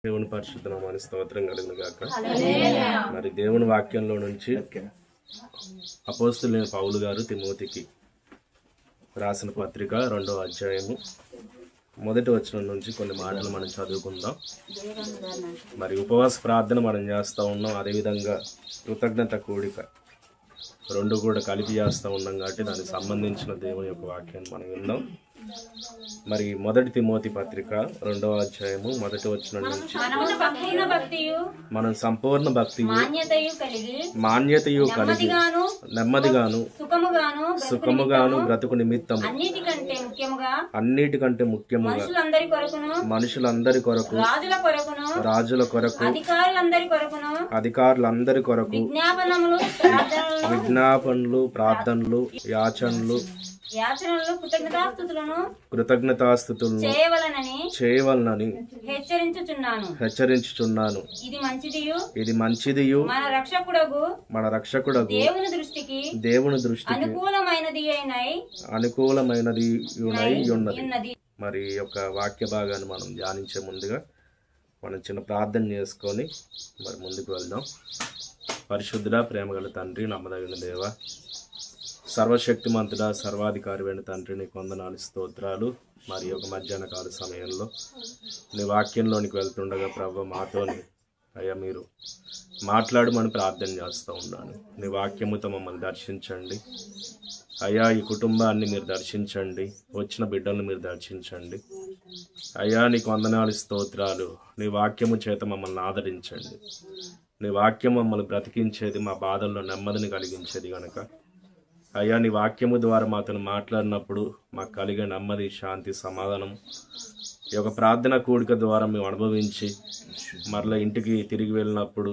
దేవుని పరిశుద్ధ నామానికి స్తోత్రం కలుగును గాక. మరి దేవుని వాక్యంలో నుంచి అపోస్తలుడైన పౌలు గారు తిమోతికి రాసిన పత్రిక 2వ అధ్యాయము 1వ వచనం నుంచి కొన్ని మాటలు మనం చదువుకుందాం. మరి ఉపవాస ప్రార్థన మనం చేస్తూ ఉన్నాం, అదేవిధంగా కృతజ్ఞత కూడిక రెండు కూడా కలిపి చేస్తూ ఉన్నాం కాబట్టి దానికి సంబంధించిన దేవుని యొక్క వాక్యాన్ని మనం విందాం. మరి 1 తిమోతి పత్రిక 2వ అధ్యాయము 1వ వచనం నుంచి మనం సంపూర్ణ భక్తి మాన్యతయు కలిగి నెమ్మదిగాను సుఖముగాను బ్రతుకు నిమిత్తము అన్నిటికంటే ముఖ్యముగా మనుషులందరి కొరకు రాజుల కొరకు అధికారులందరి కొరకు విజ్ఞాపనలు ప్రార్థనలు యాచనలు కృతజ్ఞతాస్తుతులను చేయవలనని హెచ్చరించుచున్నాను. ఇది మంచిదియు మన రక్షకుడగు దేవుని దృష్టికి అనుకూలమైనది ఉన్నది. మరి యొక్క వాక్య భాగాన్ని మనం ధ్యానించే ముందుగా మనం చిన్న ప్రార్థన చేసుకొని మరి ముందుకు వెళ్దాం. పరిశుద్ధుడా, ప్రేమగల తండ్రి, నమ్మదగిన దేవ, సర్వశక్తిమంతుడా, సర్వాధికారి తండ్రి, నీకు వందనాలు, స్తోత్రాలు. మరి ఒక మధ్యాహ్న కాల సమయంలో నీ వాక్యంలోనికి వెళ్తుండగా ప్రభు మాతోని అయ్యా మీరు మాట్లాడమని ప్రార్థన చేస్తూ ఉన్నాను. నీ వాక్యముతో మమ్మల్ని దర్శించండి అయ్యా, ఈ కుటుంబాన్ని మీరు దర్శించండి, వచ్చిన బిడ్డలను మీరు దర్శించండి అయ్యా. నీకు వందనాలు, స్తోత్రాలు. నీ వాక్యము చేత మమ్మల్ని ఆదరించండి. నీ వాక్యం మమ్మల్ని బ్రతికించేది, మా బాధల్లో నెమ్మదిని కలిగించేది కనుక అయ్యా, నీ వాక్యము ద్వారా మాతో మాట్లాడినప్పుడు మాకు కలిగే నెమ్మది, శాంతి, సమాధానం ఈ యొక్క ప్రార్థన కూడిక ద్వారా మేము అనుభవించి మరలా ఇంటికి తిరిగి వెళ్ళినప్పుడు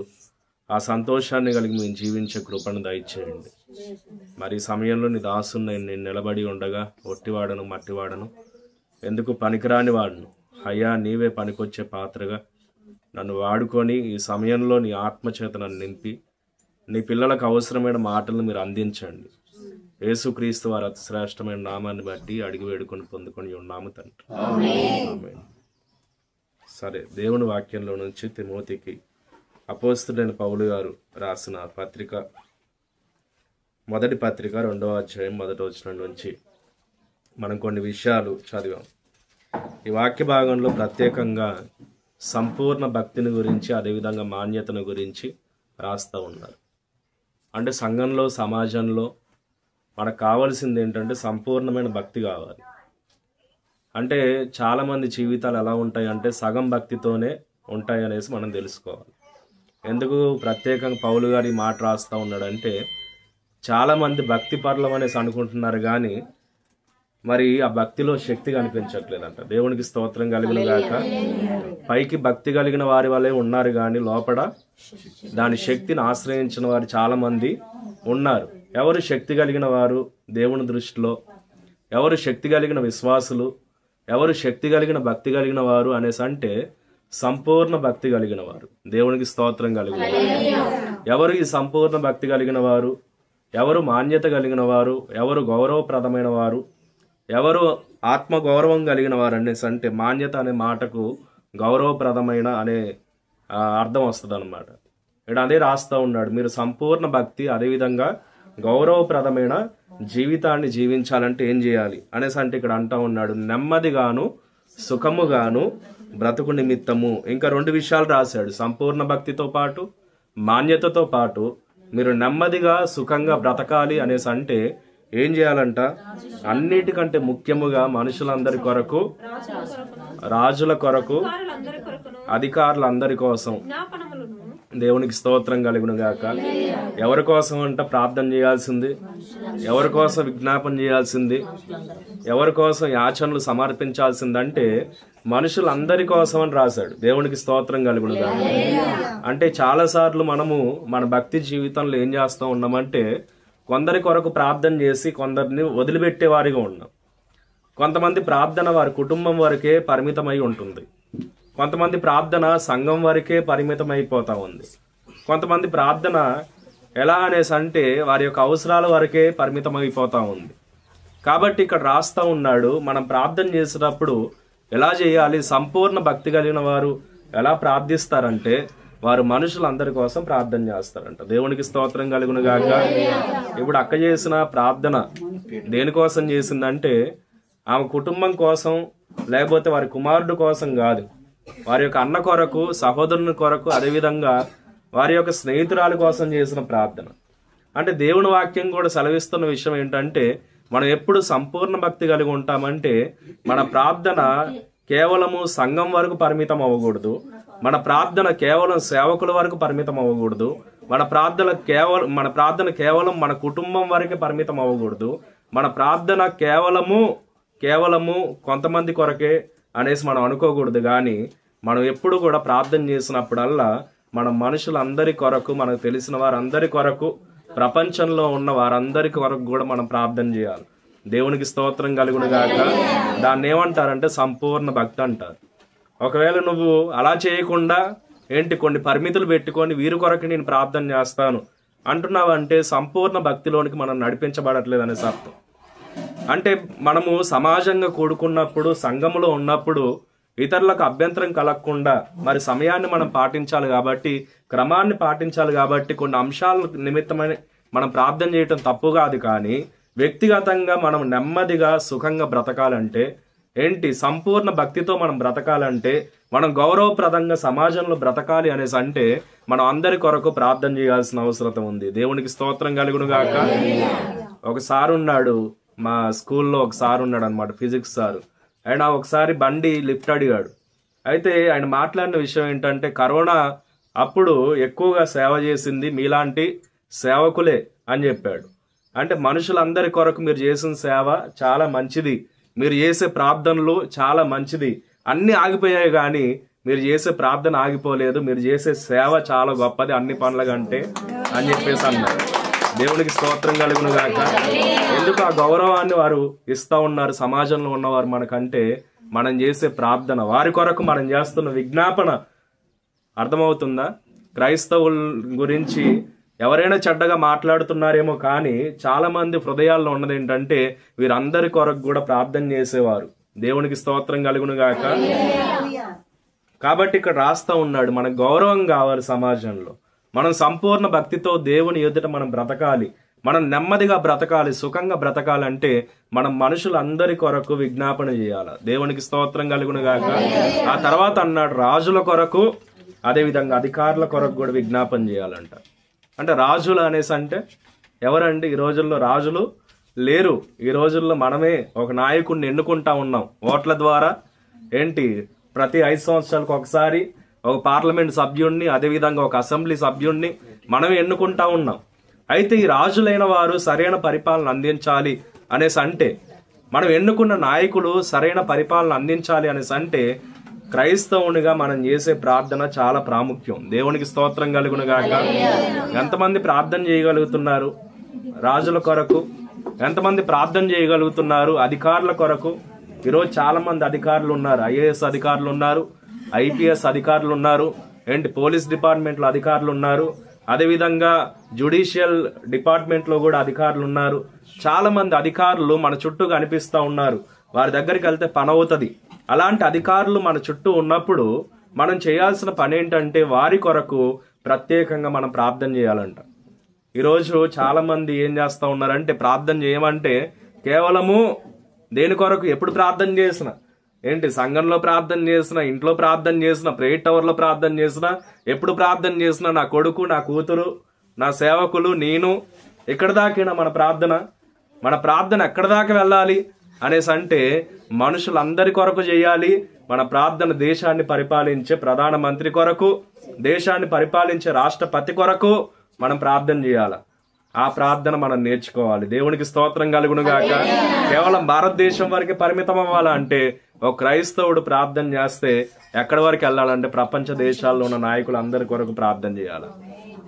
ఆ సంతోషాన్ని కలిగి మేము జీవించే కృపను దయచేయండి. మరి ఈ సమయంలో నీ దాసుని నేను నిలబడి ఉండగా ఒట్టివాడను, మట్టివాడను, ఎందుకు పనికిరాని వాడను అయ్యా, నీవే పనికొచ్చే పాత్రగా నన్ను వాడుకొని ఈ సమయంలో నీ ఆత్మచేత నన్ను నింపి నీ పిల్లలకు అవసరమైన మాటలను మీరు అందించండి. యేసుక్రీస్తు వారి అతి శ్రేష్టమైన నామాన్ని బట్టి అడిగి వేడుకొని పొందుకొని ఉన్నాము తండ్రి, ఆమేన్. సరే, దేవుని వాక్యంలో నుంచి తిమోతికి అపోస్తలుడైన పౌలు గారు రాసిన పత్రిక 1వ పత్రిక 2వ అధ్యాయం 1వ వచనం నుంచి మనం కొన్ని విషయాలు చదివాం. ఈ వాక్య భాగంలో ప్రత్యేకంగా సంపూర్ణ భక్తిని గురించి, అదేవిధంగా మాన్యతను గురించి రాస్తూ ఉన్నారు. అంటే సంఘంలో, సమాజంలో మనకు కావాల్సింది ఏంటంటే సంపూర్ణమైన భక్తి కావాలి. అంటే చాలామంది జీవితాలు ఎలా ఉంటాయంటే సగం భక్తితోనే ఉంటాయి అనేసి మనం తెలుసుకోవాలి. ఎందుకు ప్రత్యేకంగా పౌలు గారు ఈ మాట రాస్తూ ఉన్నాడంటే చాలామంది భక్తి పరులం అనేసి అనుకుంటున్నారు, కానీ మరి ఆ భక్తిలో శక్తి కనిపించట్లేదంట. దేవునికి స్తోత్రం కలిగిన గాక. పైకి భక్తి కలిగిన వారి వల్లే ఉన్నారు, కానీ లోపల దాని శక్తిని ఆశ్రయించిన వారు చాలా మంది ఉన్నారు. ఎవరు శక్తి కలిగిన వారు దేవుని దృష్టిలో, ఎవరు శక్తి కలిగిన విశ్వాసులు, ఎవరు శక్తి కలిగిన భక్తి కలిగిన వారు అనేసి అంటే సంపూర్ణ భక్తి కలిగిన వారు. దేవునికి స్తోత్రం కలిగిన వారు. ఎవరు ఈ సంపూర్ణ భక్తి కలిగిన వారు, ఎవరు మాన్యత కలిగిన వారు, ఎవరు గౌరవప్రదమైన వారు, ఎవరు ఆత్మ గౌరవం కలిగిన వారు అనేసి అంటే మాన్యత అనే మాటకు గౌరవప్రదమైన అనే అర్థం వస్తుంది అనమాట. ఇక్కడ అదే రాస్తూ ఉన్నాడు, మీరు సంపూర్ణ భక్తి అదేవిధంగా గౌరవప్రదమైన జీవితాన్ని జీవించాలంటే ఏం చేయాలి అనేసి అంటే ఇక్కడ అంటా ఉన్నాడు, నెమ్మదిగాను సుఖముగాను బ్రతుకు నిమిత్తము. ఇంకా 2 విషయాలు రాశాడు, సంపూర్ణ భక్తితో పాటు మాన్యతతో పాటు మీరు నెమ్మదిగా సుఖంగా బ్రతకాలి అనేసి అంటే ఏం చేయాలంట, అన్నిటికంటే ముఖ్యముగా మనుషులందరి కొరకు, రాజుల కొరకు, అధికారులందరి కోసం. దేవునికి స్తోత్రం కలుగును గాక. ఎవరి కోసం అంట ప్రార్థన చేయాల్సింది, ఎవరి కోసం విజ్ఞాపన చేయాల్సింది, ఎవరి కోసం యాచనలు సమర్పించాల్సిందంటే మనుషులందరి కోసం అని రాశాడు. దేవునికి స్తోత్రం కలుగును గాక. అంటే చాలా సార్లు మనము మన భక్తి జీవితంలో ఏం చేస్తూ ఉన్నామంటే కొందరి కొరకు ప్రార్థన చేసి కొందరిని వదిలిపెట్టే వారిగా ఉన్నాం. కొంతమంది ప్రార్థన వారి కుటుంబం వరకే పరిమితమై ఉంటుంది, కొంతమంది ప్రార్థన సంఘం వరకే పరిమితమైపోతా ఉంది, కొంతమంది ప్రార్థన ఎలా అనేసి అంటే వారి యొక్క అవసరాల వరకే పరిమితమైపోతా ఉంది. కాబట్టి ఇక్కడ రాస్తా ఉన్నాడు, మనం ప్రార్థన చేసేటప్పుడు ఎలా చేయాలి, సంపూర్ణ భక్తి కలిగిన వారు ఎలా ప్రార్థిస్తారంటే వారు మనుషులందరి కోసం ప్రార్థన చేస్తారంట. దేవునికి స్తోత్రం కలుగును గాక. ఇప్పుడు అక్క చేసిన ప్రార్థన దేనికోసం చేసిందంటే ఆమె కుటుంబం కోసం, లేకపోతే వారి కుమారుడు కోసం కాదు, వారి యొక్క అన్న కొరకు, సహోదరుని కొరకు, అదేవిధంగా వారి యొక్క స్నేహితురాలి కోసం చేసిన ప్రార్థన. అంటే దేవుని వాక్యం కూడా సెలవిస్తున్న విషయం ఏంటంటే మనం ఎప్పుడు సంపూర్ణ భక్తి కలిగి ఉంటామంటే మన ప్రార్థన కేవలము సంఘం వరకు పరిమితం అవ్వకూడదు, మన ప్రార్థన కేవలం సేవకుల వరకు పరిమితం అవ్వకూడదు, మన ప్రార్థన కేవలం మన కుటుంబం వరకే పరిమితం అవ్వకూడదు, మన ప్రార్థన కేవలము కొంతమంది కొరకే అనేసి మనం అనుకోకూడదు. కానీ మనం ఎప్పుడు కూడా ప్రార్థన చేసినప్పుడల్లా మన మనుషులందరి కొరకు, మనకు తెలిసిన వారందరి కొరకు, ప్రపంచంలో ఉన్న వారందరి కొరకు కూడా మనం ప్రార్థన చేయాలి. దేవునికి స్తోత్రం కలుగును గాక. దాన్ని ఏమంటారంటే సంపూర్ణ భక్తి అంటారు. ఒకవేళ నువ్వు అలా చేయకుండా కొన్ని పరిమితులు పెట్టుకొని వీరి కొరకు నేను ప్రార్థన చేస్తాను అంటున్నావంటే సంపూర్ణ భక్తిలోనికి మనం నడిపించబడట్లేదు అనేసి అర్థం. అంటే మనము సమాజంగా కూడుకున్నప్పుడు, సంఘములో ఉన్నప్పుడు ఇతరులకు అభ్యంతరం కలగకుండా మరి సమయాన్ని మనం పాటించాలి కాబట్టి, క్రమాన్ని పాటించాలి కాబట్టి కొన్ని అంశాల నిమిత్తమని మనం ప్రార్థన చేయటం తప్పు కాదు. కానీ వ్యక్తిగతంగా మనం నెమ్మదిగా సుఖంగా బ్రతకాలంటే సంపూర్ణ భక్తితో మనం బ్రతకాలంటే, మనం గౌరవప్రదంగా సమాజంలో బ్రతకాలి అనేసి అంటే మనం అందరి కొరకు ప్రార్థన చేయాల్సిన అవసరం ఉంది. దేవునికి స్తోత్రం కలుగును గాక. ఒక సార్ ఉన్నాడు, మా స్కూల్లో ఒక సార్ ఉన్నాడు అనమాట, ఫిజిక్స్ సార్. ఆయన ఒకసారి బండి లిఫ్ట్ అడిగాడు. అయితే ఆయన మాట్లాడిన విషయం ఏంటంటే కరోనా అప్పుడు ఎక్కువగా సేవ చేసింది మీలాంటి సేవకులే అని చెప్పాడు. అంటే మనుషులందరి కొరకు మీరు చేసిన సేవ చాలా మంచిది, మీరు చేసే ప్రార్థనలు చాలా మంచిది, అన్ని ఆగిపోయాయి కానీ మీరు చేసే ప్రార్థన ఆగిపోలేదు, మీరు చేసే సేవ చాలా గొప్పది అన్ని పనుల కంటే అని చెప్పేసి అన్నారు. దేవునికి స్తోత్రం కలుగును గాక. ఎందుకు ఆ గౌరవాన్ని వారు ఇస్తా ఉన్నారు సమాజంలో ఉన్నవారు మనకంటే మనం చేసే ప్రార్థన, వారి కొరకు మనం చేస్తున్న విజ్ఞాపన. అర్థమవుతుందా? క్రైస్తవుల గురించి ఎవరైనా చెడ్డగా మాట్లాడుతున్నారేమో కానీ చాలా మంది హృదయాల్లో ఉన్నది ఏంటంటే వీరందరి కొరకు కూడా ప్రార్థన చేసేవారు. దేవునికి స్తోత్రం కలుగును గాక. కాబట్టి ఇక్కడ రాస్తా ఉన్నాడు మనకు గౌరవం కావాలి సమాజంలో, మనం సంపూర్ణ భక్తితో దేవుని ఎదుట మనం బ్రతకాలి, మనం నెమ్మదిగా బ్రతకాలి, సుఖంగా బ్రతకాలంటే మనం మనుషులందరి కొరకు విజ్ఞాపన చేయాలి. దేవునికి స్తోత్రం కలుగును గాక. ఆ తర్వాత అన్నాడు రాజుల కొరకు, అదేవిధంగా అధికారుల కొరకు కూడా విజ్ఞాపన చేయాలంట. అంటే రాజులు అనేసి అంటే ఎవరండి? ఈ రోజుల్లో రాజులు లేరు. ఈ రోజుల్లో మనమే ఒక నాయకుడిని ఎన్నుకుంటా ఉన్నాం ఓట్ల ద్వారా. ప్రతి 5 సంవత్సరాలకు ఒకసారి ఒక పార్లమెంట్ సభ్యుడిని, అదేవిధంగా ఒక అసెంబ్లీ సభ్యుడిని మనం ఎన్నుకుంటా ఉన్నాం. అయితే ఈ రాజులైన వారు సరైన పరిపాలన అందించాలి అనేసి అంటే, మనం ఎన్నుకున్న నాయకులు సరైన పరిపాలన అందించాలి అనేసి అంటే క్రైస్తవునిగా మనం చేసే ప్రార్థన చాలా ప్రాముఖ్యం. దేవునికి స్తోత్రం కలుగును గాక. ఎంతమంది ప్రార్థన చేయగలుగుతున్నారు రాజుల కొరకు? ఎంతమంది ప్రార్థన చేయగలుగుతున్నారు అధికారుల కొరకు? ఈరోజు చాలా మంది అధికారులు ఉన్నారు, ఐఏఎస్ అధికారులు ఉన్నారు, ఐపీఎస్ అధికారులు ఉన్నారు, పోలీస్ డిపార్ట్మెంట్లో అధికారులు ఉన్నారు, అదేవిధంగా జ్యుడిషియల్ డిపార్ట్మెంట్లో కూడా అధికారులు ఉన్నారు. చాలా మంది అధికారులు మన చుట్టూ కనిపిస్తూ ఉన్నారు, వారి దగ్గరికి వెళ్తే పని అవుతుంది. అలాంటి అధికారులు మన చుట్టూ ఉన్నప్పుడు మనం చేయాల్సిన పని ఏంటంటే వారి కొరకు ప్రత్యేకంగా మనం ప్రార్థన చేయాలంట. ఈరోజు చాలా మంది ఏం చేస్తూ ఉన్నారంటే ప్రార్థన చేయమంటే కేవలము దేని కొరకు? ఎప్పుడు ప్రార్థన చేసినా సంఘంలో ప్రార్థన చేసినా, ఇంట్లో ప్రార్థన చేసినా, ప్రేయర్ టవర్లో ప్రార్థన చేసినా, ఎప్పుడు ప్రార్థన చేసినా నా కొడుకు, నా కూతురు, నా సేవకులు, నేను, ఎక్కడ దాకైనా మన ప్రార్థన ఎక్కడ దాకా వెళ్ళాలి అనేసి అంటే మనుషులందరి కొరకు చేయాలి. మన ప్రార్థన దేశాన్ని పరిపాలించే ప్రధానమంత్రి కొరకు, దేశాన్ని పరిపాలించే రాష్ట్రపతి కొరకు మనం ప్రార్థన చేయాలి. ఆ ప్రార్థన మనం నేర్చుకోవాలి. దేవునికి స్తోత్రం కలుగును గాక. కేవలం భారతదేశం వరకు పరిమితం అవ్వాలంటే ఒక క్రైస్తవుడు ప్రార్థన చేస్తే ఎక్కడి వరకు వెళ్ళాలంటే ప్రపంచ దేశాల్లో ఉన్న నాయకులు అందరి కొరకు ప్రార్థన చేయాలి.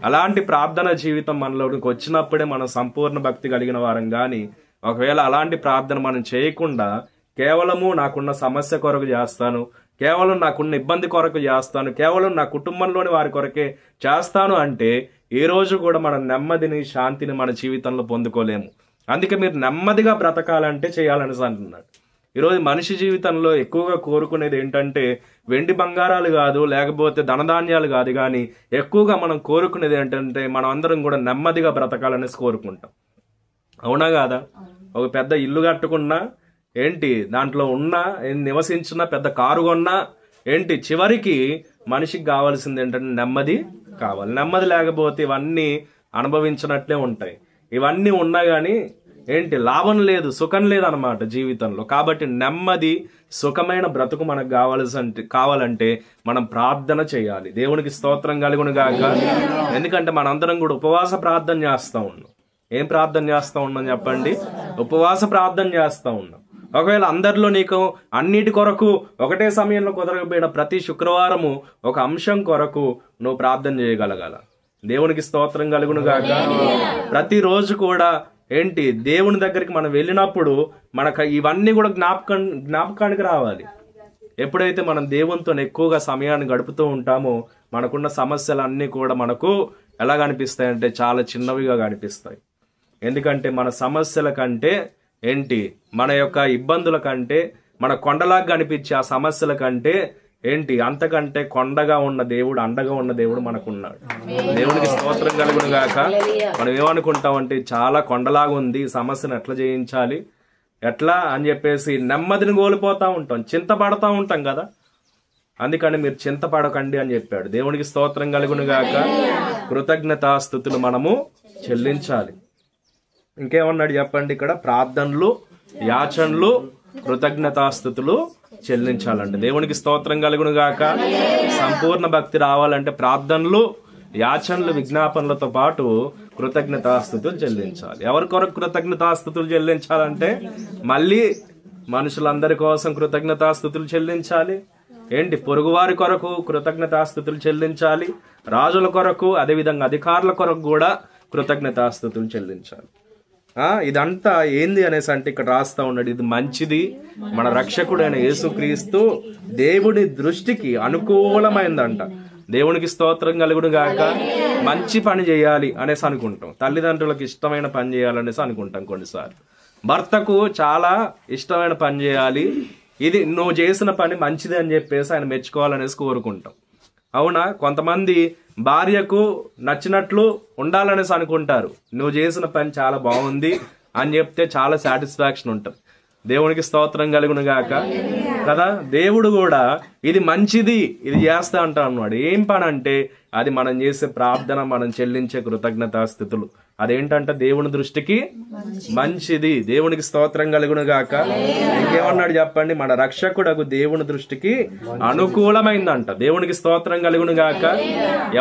అలాంటి ప్రార్థన జీవితం మనలోకి వచ్చినప్పుడే మనం సంపూర్ణ భక్తి కలిగిన వారం. కానీ ఒకవేళ అలాంటి ప్రార్థన మనం చేయకుండా కేవలము నాకున్న సమస్య కొరకు చేస్తాను, కేవలం నాకున్న ఇబ్బంది కొరకు చేస్తాను, కేవలం నా కుటుంబంలోని వారి కొరకే చేస్తాను అంటే ఏ రోజు కూడా మనం నెమ్మదిని, శాంతిని మన జీవితంలో పొందుకోలేము. అందుకే మీరు నెమ్మదిగా బ్రతకాలంటే చేయాలని అంటున్నాడు. ఈరోజు మనిషి జీవితంలో ఎక్కువగా కోరుకునేది ఏంటంటే వెండి బంగారాలు కాదు, లేకపోతే ధనధాన్యాలు కాదు, కానీ ఎక్కువగా మనం కోరుకునేది ఏంటంటే మనం అందరం కూడా నెమ్మదిగా బ్రతకాలనేసి కోరుకుంటాం. అవునా కాదా? ఒక పెద్ద ఇల్లు కట్టుకున్నా ఏంటి, దాంట్లో ఉన్నా నివసించిన పెద్ద కారు కొన్నా ఏంటి, చివరికి మనిషికి కావాల్సింది ఏంటంటే నెమ్మది కావాలి. నెమ్మది లేకపోతే ఇవన్నీ అనుభవించినట్లే ఉంటాయి. ఇవన్నీ ఉన్నా గానీ ఏంటి లాభం లేదు, సుఖం లేదన్నమాట జీవితంలో. కాబట్టి నెమ్మది సుఖమైన బ్రతుకు మనకు కావాలంటే మనం ప్రార్థన చేయాలి. దేవునికి స్తోత్రం కలుగును గాక. ఎందుకంటే మనందరం కూడా ఉపవాస ప్రార్థన చేస్తా ఉన్నాం. ఏం ప్రార్థన చేస్తా ఉన్నాం చెప్పండి? ఉపవాస ప్రార్థన చేస్తా ఉన్నాం. ఒకవేళ అందరిలో నీకు అన్నిటి కొరకు ఒకటే సమయంలో కుదరకపోయిన ప్రతి శుక్రవారము ఒక అంశం కొరకు నువ్వు ప్రార్థన చేయగలగాల. దేవునికి స్తోత్రం కలుగును గాక. ప్రతిరోజు కూడా ఏంటి, దేవుని దగ్గరికి మనం వెళ్ళినప్పుడు మనకు ఇవన్నీ కూడా జ్ఞాపకానికి రావాలి. ఎప్పుడైతే మనం దేవునితో ఎక్కువగా సమయాన్ని గడుపుతూ ఉంటామో మనకున్న సమస్యలన్నీ కూడా మనకు ఎలా కనిపిస్తాయంటే చాలా చిన్నవిగా కనిపిస్తాయి. ఎందుకంటే మన సమస్యల కంటే ఏంటి, మన యొక్క ఇబ్బందుల కంటే, మన కొండలాగా కనిపించే ఆ సమస్యల కంటే ఏంటి, అంతకంటే కొండగా ఉన్న దేవుడు, అండగా ఉన్న దేవుడు మనకున్నాడు. దేవునికి స్తోత్రం కలుగును గాక. మనం ఏమనుకుంటామంటే చాలా కొండలాగా ఉంది, సమస్యను ఎట్లా జయించాలి, ఎట్లా అని చెప్పేసి నెమ్మదిని కోల్పోతా ఉంటాం, చింతపడతా ఉంటాం కదా. అందుకని మీరు చింతపడకండి అని చెప్పాడు. దేవునికి స్తోత్రం కలుగును గాక. కృతజ్ఞతాస్తుతులు మనము చెల్లించాలి. ఇంకేమన్నాడు చెప్పండి ఇక్కడ? ప్రార్థనలు, యాచనలు, కృతజ్ఞతాస్తుతులు చెల్లించాలంటే. దేవునికి స్తోత్రం కలుగును గాక. సంపూర్ణ భక్తి రావాలంటే ప్రార్థనలు, యాచనలు, విజ్ఞాపనలతో పాటు కృతజ్ఞతాస్తుతులు చెల్లించాలి. ఎవరి కొరకు కృతజ్ఞతాస్తుతులు చెల్లించాలంటే మళ్ళీ మనుషులందరి కోసం కృతజ్ఞతాస్తుతులు చెల్లించాలి. ఏంటి, పొరుగువారి కొరకు కృతజ్ఞతాస్తుతులు చెల్లించాలి. రాజుల కొరకు, అదేవిధంగా అధికారుల కొరకు కూడా కృతజ్ఞతాస్తుతులు చెల్లించాలి. ఇదంతా ఏంది అనేసి అంటే ఇక్కడ రాస్తా ఉన్నాడు, ఇది మంచిది, మన రక్షకుడైన యేసుక్రీస్తు దేవుడి దృష్టికి అనుకూలమైందంట. దేవునికి స్తోత్రం కలుగును గాక. మంచి పని చేయాలి అనేసి అనుకుంటాం, తల్లిదండ్రులకు ఇష్టమైన పని చేయాలనేసి అనుకుంటాం. కొన్నిసార్లు భర్తకు చాలా ఇష్టమైన పని చేయాలి, ఇది నువ్వు చేసిన పని మంచిది అని చెప్పేసి ఆయన మెచ్చుకోవాలనేసి కోరుకుంటాం. అవునా? కొంతమంది భార్యకు నచ్చినట్లు ఉండాలనేసి అనుకుంటారు. నువ్వు చేసిన పని చాలా బాగుంది అని చెప్తే చాలా సాటిస్ఫాక్షన్ ఉంటుంది. దేవునికి స్తోత్రం కలుగును గాక కదా. దేవుడు కూడా ఇది మంచిది, ఇది చేస్తా అంటా అన్నాడు. ఏం పని అంటే అది మనం చేసే ప్రార్థన, మనం చెల్లించే కృతజ్ఞతాస్తుతులు. అదేంటంటే దేవుని దృష్టికి మంచిది. దేవునికి స్తోత్రం కలుగును గాక. ఇంకేమన్నాడు చెప్పండి? మన రక్షకుడకు దేవుని దృష్టికి అనుకూలమైందంట. దేవునికి స్తోత్రం కలుగును గాక.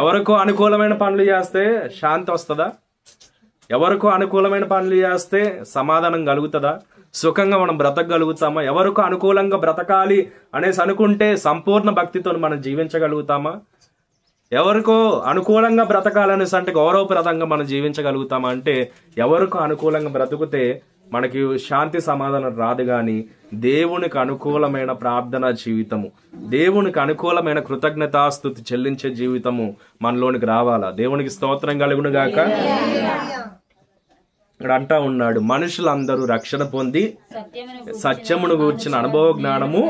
ఎవరికో అనుకూలమైన పనులు చేస్తే శాంతి వస్తుందా? ఎవరికో అనుకూలమైన పనులు చేస్తే సమాధానం కలుగుతుందా? సుఖంగా మనం బ్రతకగలుగుతామా? ఎవరికో అనుకూలంగా బ్రతకాలి అనేసి అనుకుంటే సంపూర్ణ భక్తితో మనం జీవించగలుగుతామా? ఎవరికో అనుకూలంగా బ్రతకాలనేసి అంటే గౌరవప్రదంగా మనం జీవించగలుగుతామా? అంటే ఎవరికో అనుకూలంగా బ్రతుకుతే మనకి శాంతి సమాధానం రాదు. గాని దేవునికి అనుకూలమైన ప్రార్థనా జీవితము, దేవునికి అనుకూలమైన కృతజ్ఞతాస్తుతి చెల్లించే జీవితము మనలోనికి రావాలా. దేవునికి స్తోత్రం కలుగును గాక. ఇక్కడ అంటా ఉన్నాడు, మనుషులందరూ రక్షణ పొంది సత్యమును గూర్చిన అనుభవ జ్ఞానము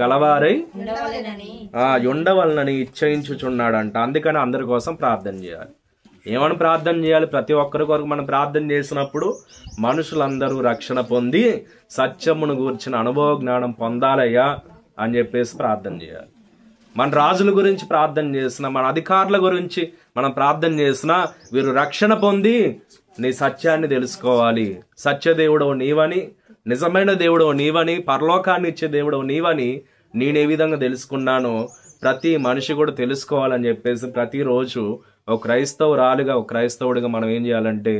గలవారై ఉండవలనని ఇచ్చయించుచున్నాడంట. అందుకని అందరి కోసం ప్రార్థన చేయాలి. ఏమని ప్రార్థన చేయాలి? ప్రతి ఒక్కరి కొరకు మనం ప్రార్థన చేసినప్పుడు మనుషులందరూ రక్షణ పొంది సత్యమును గూర్చిన అనుభవ జ్ఞానం పొందాలయ్యా అని చెప్పేసి ప్రార్థన చేయాలి. మన రాజుల గురించి ప్రార్థన చేసిన, మన అధికారుల గురించి మనం ప్రార్థన చేసిన, వీరు రక్షణ పొంది నీ సత్యాన్ని తెలుసుకోవాలి. సత్యదేవుడవు నీవని, నిజమైన దేవుడవు నీవని, పరలోకాన్ని ఇచ్చే దేవుడవు నీవని నేనే విధంగా తెలుసుకున్నానో ప్రతి మనిషి కూడా తెలుసుకోవాలని చెప్పేసి ప్రతిరోజు ఒక క్రైస్తవురాలుగా, ఒక క్రైస్తవుడిగా మనం ఏం చేయాలంటే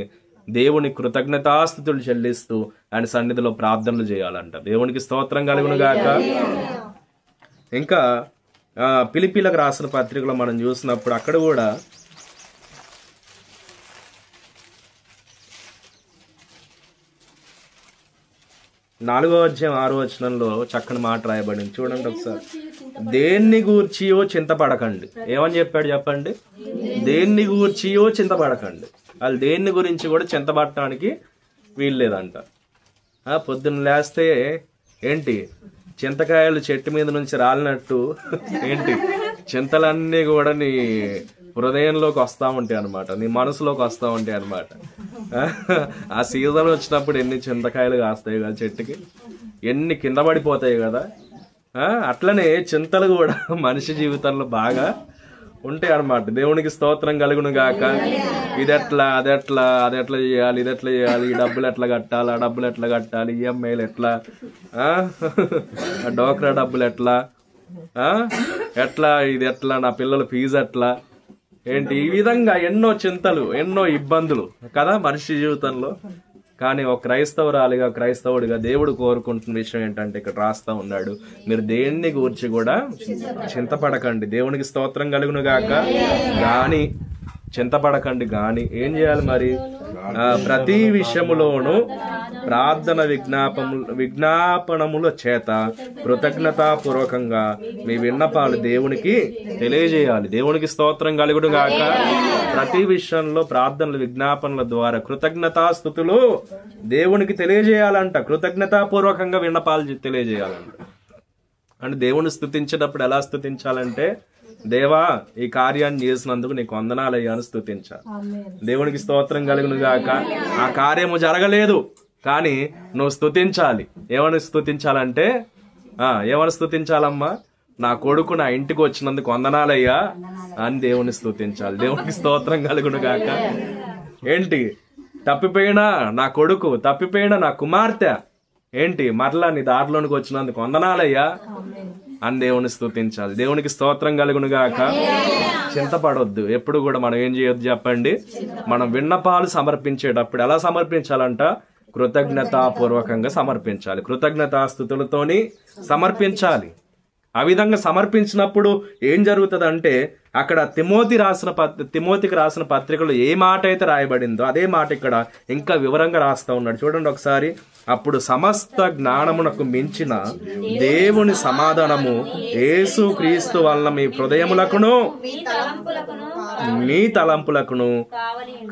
దేవుని కృతజ్ఞతాస్తుతులు చెల్లిస్తూ ఆయన సన్నిధిలో ప్రార్థనలు చేయాలంట. దేవునికి స్తోత్రం కలుగును గాక. ఇంకా ఫిలిప్పీలకు రాసిన పత్రికలో మనం చూసినప్పుడు అక్కడ కూడా 4వ అధ్యాయం 6వ వచనంలో చక్కని మాట రాయబడింది. చూడండి ఒకసారి. దేన్ని గూర్చియో చింతపడకండి. ఏమని చెప్పాడు చెప్పండి? దేన్ని గూర్చియో చింతపడకండి. వాళ్ళు దేన్ని గురించి కూడా చింతపడటానికి వీల్లేదంట. పొద్దున్న లేస్తే ఏంటి చింతకాయలు చెట్టు మీద నుంచి రాలినట్టు ఏంటి చింతలన్నీ కూడా నీ హృదయంలోకి వస్తూ ఉంటాయి అనమాట, నీ మనసులోకి వస్తూ ఉంటాయి అనమాట. ఆ సీజన్ వచ్చినప్పుడు ఎన్ని చింతకాయలు కాస్తాయి కదా చెట్టుకి, ఎన్ని కింద పడిపోతాయి కదా. అట్లనే చింతలు కూడా మనిషి జీవితంలో బాగా ఉంటాయి అనమాట. దేవునికి స్తోత్రం కలుగును గాక. ఇదెట్లా అదెట్లా చేయాలి, ఇదెట్లా చేయాలి, ఈ డబ్బులు ఎట్లా కట్టాలి, ఆ డబ్బులు ఎట్లా కట్టాలి, ఈఎంఐలు ఎట్లా, డోక్రా డబ్బులు ఎట్లా, ఇది ఎట్లా, నా పిల్లల ఫీజు ఎట్లా, ఏంటి, ఈ విధంగా ఎన్నో చింతలు, ఎన్నో ఇబ్బందులు కదా మనిషి జీవితంలో. కానీ ఒక క్రైస్తవురాలిగా, క్రైస్తవుడిగా దేవుడు కోరుకుంటున్న విషయం ఏంటంటే ఇక్కడ రాస్తా ఉన్నాడు, మీరు దేన్ని గూర్చి కూడా చింతపడకండి. దేవునికి స్తోత్రం కలుగును గాక. గాని చింతపడకండి, గాని ఏం చేయాలి మరి? ప్రతి విషయములోను ప్రార్థన విజ్ఞాపనముల చేత కృతజ్ఞతాపూర్వకంగా మీ విన్నపాలు దేవునికి తెలియజేయాలి. దేవునికి స్తోత్రం కలుగును గాక. ప్రతి విషయంలో ప్రార్థనల విజ్ఞాపనల ద్వారా కృతజ్ఞతాస్తుతులు దేవునికి తెలియజేయాలంట. కృతజ్ఞతాపూర్వకంగా విన్నపాలు తెలియజేయాలంట. అంటే దేవుని స్తుతించేటప్పుడు ఎలా స్తుతించాలంటే, దేవా ఈ కార్యాన్ని చేసినందుకు నీకు వందనాలయ్యా అని స్తుతించాలి. దేవునికి స్తోత్రం కలుగును గాక. ఆ కార్యము జరగలేదు కానీ నువ్వు స్తుతించాలి. ఏమని స్తుతించాలంటే, ఏమని స్తుతించాలమ్మా? నా కొడుకు నా ఇంటికి వచ్చినందుకు వందనాలయ్యా అని దేవుని స్తుతించాలి. దేవునికి స్తోత్రం కలుగును గాక. ఏంటి, తప్పిపోయినా నా కొడుకు, తప్పిపోయినా నా కుమార్తె ఏంటి మరలా నీ దారిలోనికి వచ్చినందుకు వందనాలయ్యా అని దేవుని స్తుతించాలి. దేవునికి స్తోత్రం కలుగును గాక. చింతపడొద్దు. ఎప్పుడు కూడా మనం ఏం చేయొద్దు చెప్పండి? మనం విన్నపాలు సమర్పించేటప్పుడు ఎలా సమర్పించాలంట? కృతజ్ఞతాపూర్వకంగా సమర్పించాలి. కృతజ్ఞతాస్తుతులతోని సమర్పించాలి. ఆ విధంగా సమర్పించినప్పుడు ఏం జరుగుతుందంటే, అక్కడ తిమోతికి రాసిన పత్రికలో ఏ మాట అయితే రాయబడిందో అదే మాట ఇక్కడ ఇంకా వివరంగా రాస్తా ఉన్నాడు. చూడండి ఒకసారి. అప్పుడు సమస్త జ్ఞానమునకు మించిన దేవుని సమాధానము యేసు క్రీస్తు వలన మీ హృదయములకును మీ తలంపులకును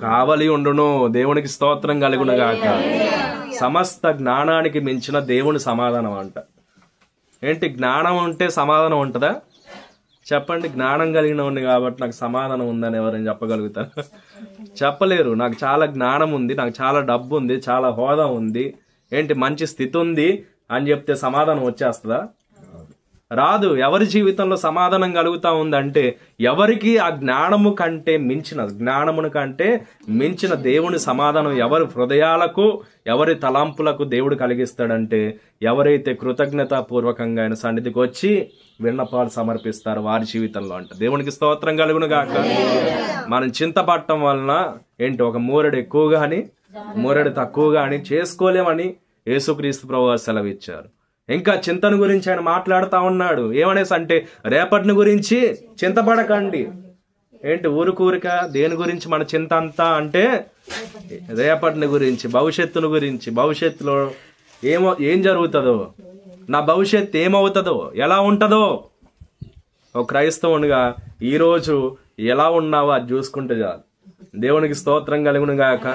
కావలి ఉండును. దేవునికి స్తోత్రం కలుగును గాక. సమస్త జ్ఞానానికి మించిన దేవుని సమాధానం అంట. ఏంటి, జ్ఞానం ఉంటే సమాధానం ఉంటుందా చెప్పండి? జ్ఞానం కలిగిన ఉంది కాబట్టి నాకు సమాధానం ఉందని ఎవరైనా చెప్పగలుగుతారు? చెప్పలేరు. నాకు చాలా జ్ఞానం ఉంది, నాకు చాలా డబ్బు ఉంది, చాలా హోదా ఉంది, ఏంటి మంచి స్థితి ఉంది అని చెప్తే సమాధానం వచ్చేస్తుందా? రాదు. ఎవరి జీవితంలో సమాధానం కలుగుతా ఉందంటే, ఎవరికి ఆ జ్ఞానము కంటే మించిన దేవుని సమాధానం ఎవరి హృదయాలకు, ఎవరి తలంపులకు దేవుడు కలిగిస్తాడంటే, ఎవరైతే కృతజ్ఞతాపూర్వకంగా ఆయన సన్నిధికి వచ్చి విన్నపాలు సమర్పిస్తారో వారి జీవితంలో అంట. దేవునికి స్తోత్రం కలుగును గాక. మనం చింతపడటం వలన ఏంటి, ఒక మూరెడు ఎక్కువ గాని మూరెడు తక్కువ గాని చేసుకోలేమని యేసుక్రీస్తు ప్రభువు సెలవిచ్చారు. ఇంకా చింతన గురించి ఆయన మాట్లాడుతా ఉన్నాడు. ఏమనేసి అంటే, రేపటిని గురించి చింతపడకండి. ఏంటి ఊరిక దేని గురించి మన చింత అంతా అంటే, రేపటిని గురించి, భవిష్యత్తును గురించి, భవిష్యత్తులో ఏం జరుగుతుందో, నా భవిష్యత్తు ఏమవుతుందో, ఎలా ఉంటుందో. ఒక క్రైస్తవునిగా ఈరోజు ఎలా ఉన్నావో అది చూసుకుంటే చాలు. దేవునికి స్తోత్రం కలుగును గాక.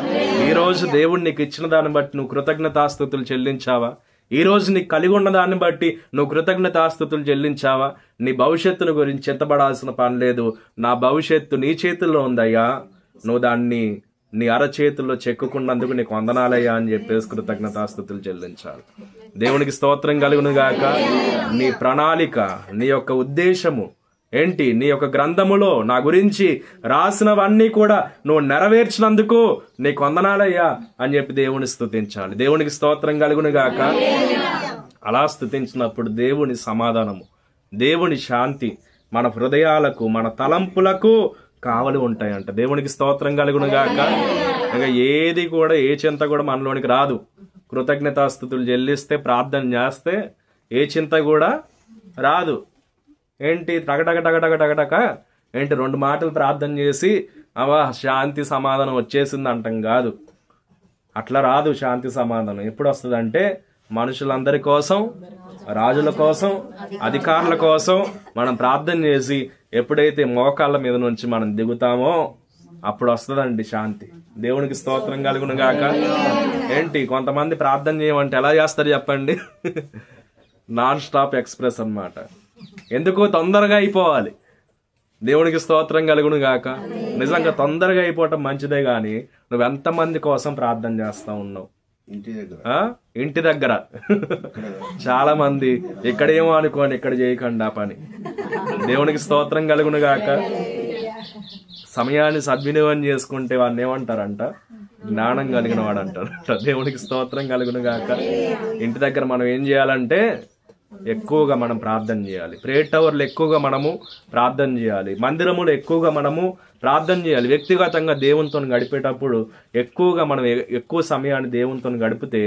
ఈరోజు దేవుడు నీకు ఇచ్చిన దాన్ని బట్టి నువ్వు కృతజ్ఞతాస్తుతులు చెల్లించావా? ఈ రోజు నీకు కలిగి ఉన్న దాన్ని బట్టి నువ్వు కృతజ్ఞతాస్తుతులు చెల్లించావా? నీ భవిష్యత్తును గురించి చింతపడాల్సిన పని లేదు. నా భవిష్యత్తు నీ చేతుల్లో ఉందయ్యా, నువ్వు దాన్ని నీ అరచేతుల్లో చెక్కుకున్నందుకు నీకు వందనాలయ్యా అని చెప్పేసి కృతజ్ఞతాస్తుతులు చెల్లించాలి. దేవునికి స్తోత్రం కలుగును గాక. నీ ప్రణాళిక, నీ యొక్క ఉద్దేశము ఏంటి, నీ యొక్క గ్రంథములో నా గురించి రాసినవన్నీ కూడా నువ్వు నెరవేర్చినందుకు నీకు వందనాలయ్యా అని చెప్పి దేవుని స్తుతించాలి. దేవునికి స్తోత్రం కలుగును గాక. అలా స్తుతించినప్పుడు దేవుని సమాధానము, దేవుని శాంతి మన హృదయాలకు, మన తలంపులకు కావలి ఉంటాయంట. దేవునికి స్తోత్రం కలుగును గాక. ఇంకా ఏది కూడా, ఏ చింత కూడా మనలోనికి రాదు. కృతజ్ఞతాస్తుతులు చెల్లిస్తే, ప్రార్థన చేస్తే ఏ చింత కూడా రాదు. ఏంటి టగటక ఏంటి 2 మాటలు ప్రార్థన చేసి అవా శాంతి సమాధానం వచ్చేసింది అంటాం కాదు. అట్లా రాదు శాంతి సమాధానం. ఎప్పుడు వస్తుంది అంటే, మనుషులందరి కోసం, రాజుల కోసం, అధికారుల కోసం మనం ప్రార్థన చేసి ఎప్పుడైతే మోకాళ్ళ మీద నుంచి మనం దిగుతామో అప్పుడు వస్తుందండి శాంతి. దేవునికి స్తోత్రం కలుగును గాక. ఏంటి కొంతమంది ప్రార్థన చేయమంటే ఎలా చేస్తారు చెప్పండి? నాన్ స్టాప్ ఎక్స్ప్రెస్ అన్నమాట. ఎందుకు? తొందరగా అయిపోవాలి. దేవునికి స్తోత్రం కలుగును గాక. నిజంగా తొందరగా అయిపోవటం మంచిదే, గాని నువ్వు ఎంతమంది కోసం ప్రార్థన చేస్తా ఉన్నావు? ఇంటి దగ్గర చాలా మంది ఇక్కడేమో అనుకోని ఇక్కడ చేయకండి ఆ పని. దేవునికి స్తోత్రం కలుగును గాక. సమయాన్ని సద్వినియోగం చేసుకుంటే వాడిని ఏమంటారంట? జ్ఞానం కలిగిన వాడు అంటారంట. దేవునికి స్తోత్రం కలుగును గాక. ఇంటి దగ్గర మనం ఏం చేయాలంటే ఎక్కువగా మనం ప్రార్థన చేయాలి. ప్రేయర్ టవర్లు ఎక్కువగా మనము ప్రార్థన చేయాలి. మందిరములు ఎక్కువగా మనము ప్రార్థన చేయాలి. వ్యక్తిగతంగా దేవునితో గడిపేటప్పుడు ఎక్కువగా మనం ఎక్కువ సమయాన్ని దేవునితో గడిపితే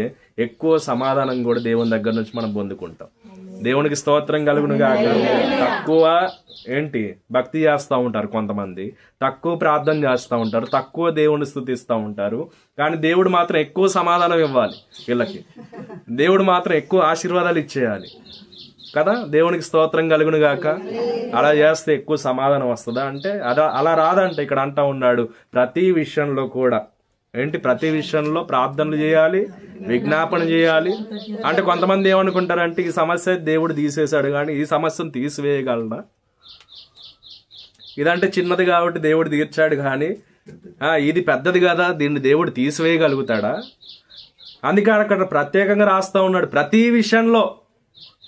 ఎక్కువ సమాధానం కూడా దేవుని దగ్గర నుంచి మనం పొందుకుంటాం. దేవునికి స్తోత్రం కలుగును గాక. తక్కువ భక్తి చేస్తూ ఉంటారు కొంతమంది, తక్కువ ప్రార్థన చేస్తూ ఉంటారు, తక్కువ దేవుని స్తుతిస్తూ ఉంటారు. కానీ దేవుడు మాత్రం ఎక్కువ సమాధానం ఇవ్వాలి వీళ్ళకి. దేవుడు మాత్రం ఎక్కువ ఆశీర్వాదాలు ఇచ్చేయాలి కదా. దేవునికి స్తోత్రం కలుగును గాక. అలా చేస్తే ఎక్కువ సమాధానం వస్తుందా అంటే అలా రాదంటే ఇక్కడ అంటా ఉన్నాడు. ప్రతి విషయంలో కూడా ప్రతి విషయంలో ప్రార్థనలు చేయాలి, విజ్ఞాపన చేయాలి. అంటే కొంతమంది ఏమనుకుంటారంటే ఈ సమస్య దేవుడు తీసేశాడు కానీ ఈ సమస్యను తీసివేయగలరా? ఇదంటే చిన్నది కాబట్టి దేవుడు తీర్చాడు కానీ ఇది పెద్దది కదా, దీన్ని దేవుడు తీసివేయగలుగుతాడా? అందుకే అక్కడ ప్రత్యేకంగా రాస్తా ఉన్నాడు. ప్రతి విషయంలో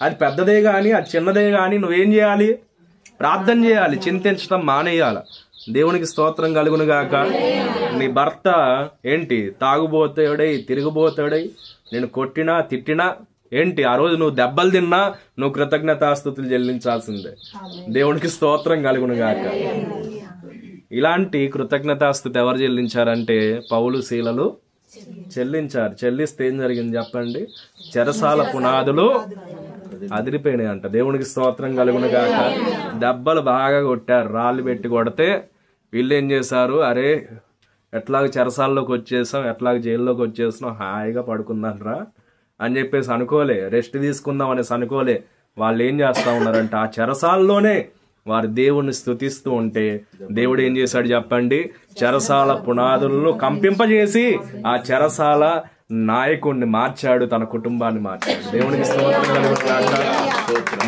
అది పెద్దదే గాని అది చిన్నదే గాని నువ్వేం చేయాలి? ప్రార్థన చేయాలి, చింతించడం మానేయాలి. దేవునికి స్తోత్రం కలుగును గాక. నీ భర్త తాగుబోతాడై తిరిగిపోతాడై నేను కొట్టినా తిట్టినా ఆ రోజు నువ్వు దెబ్బలు తిన్నా నువ్వు కృతజ్ఞతాస్తుతులు చెల్లించాల్సిందే. దేవునికి స్తోత్రం కలుగును గాక. ఇలాంటి కృతజ్ఞతాస్తుతి ఎవరు చెల్లించారంటే పౌలు శీలలు చెల్లించారు. చెల్లిస్తే ఏం జరిగింది చెప్పండి? చెరసాల పునాదులు అదిరిపోయినాయి అంట. దేవునికి స్తోత్రం కలుగును గాక. దెబ్బలు బాగా కొట్టారు, రాళ్ళు పెట్టి కొడితే వీళ్ళు ఏం చేశారు? అరే ఎట్లాగ చెరసాల్లోకి వచ్చేసాం, ఎట్లాగ జైల్లోకి వచ్చేసాం, హాయిగా పడుకుందాంరా అని చెప్పేసి అనుకోలే, రెస్ట్ తీసుకుందాం అనేసి అనుకోలే. వాళ్ళు ఏం చేస్తా ఉన్నారంటే ఆ చెరసాల్లోనే వారు దేవుణ్ణి స్తుతిస్తూ ఉంటే దేవుడు ఏం చేశాడు చెప్పండి? చెరసాల పునాదులను కంపింపజేసి ఆ చెరసాల నాయకుడిని మార్చాడు, తన కుటుంబాన్ని మార్చాడు. దేవునికి స్తోత్రం కలుగుతాక.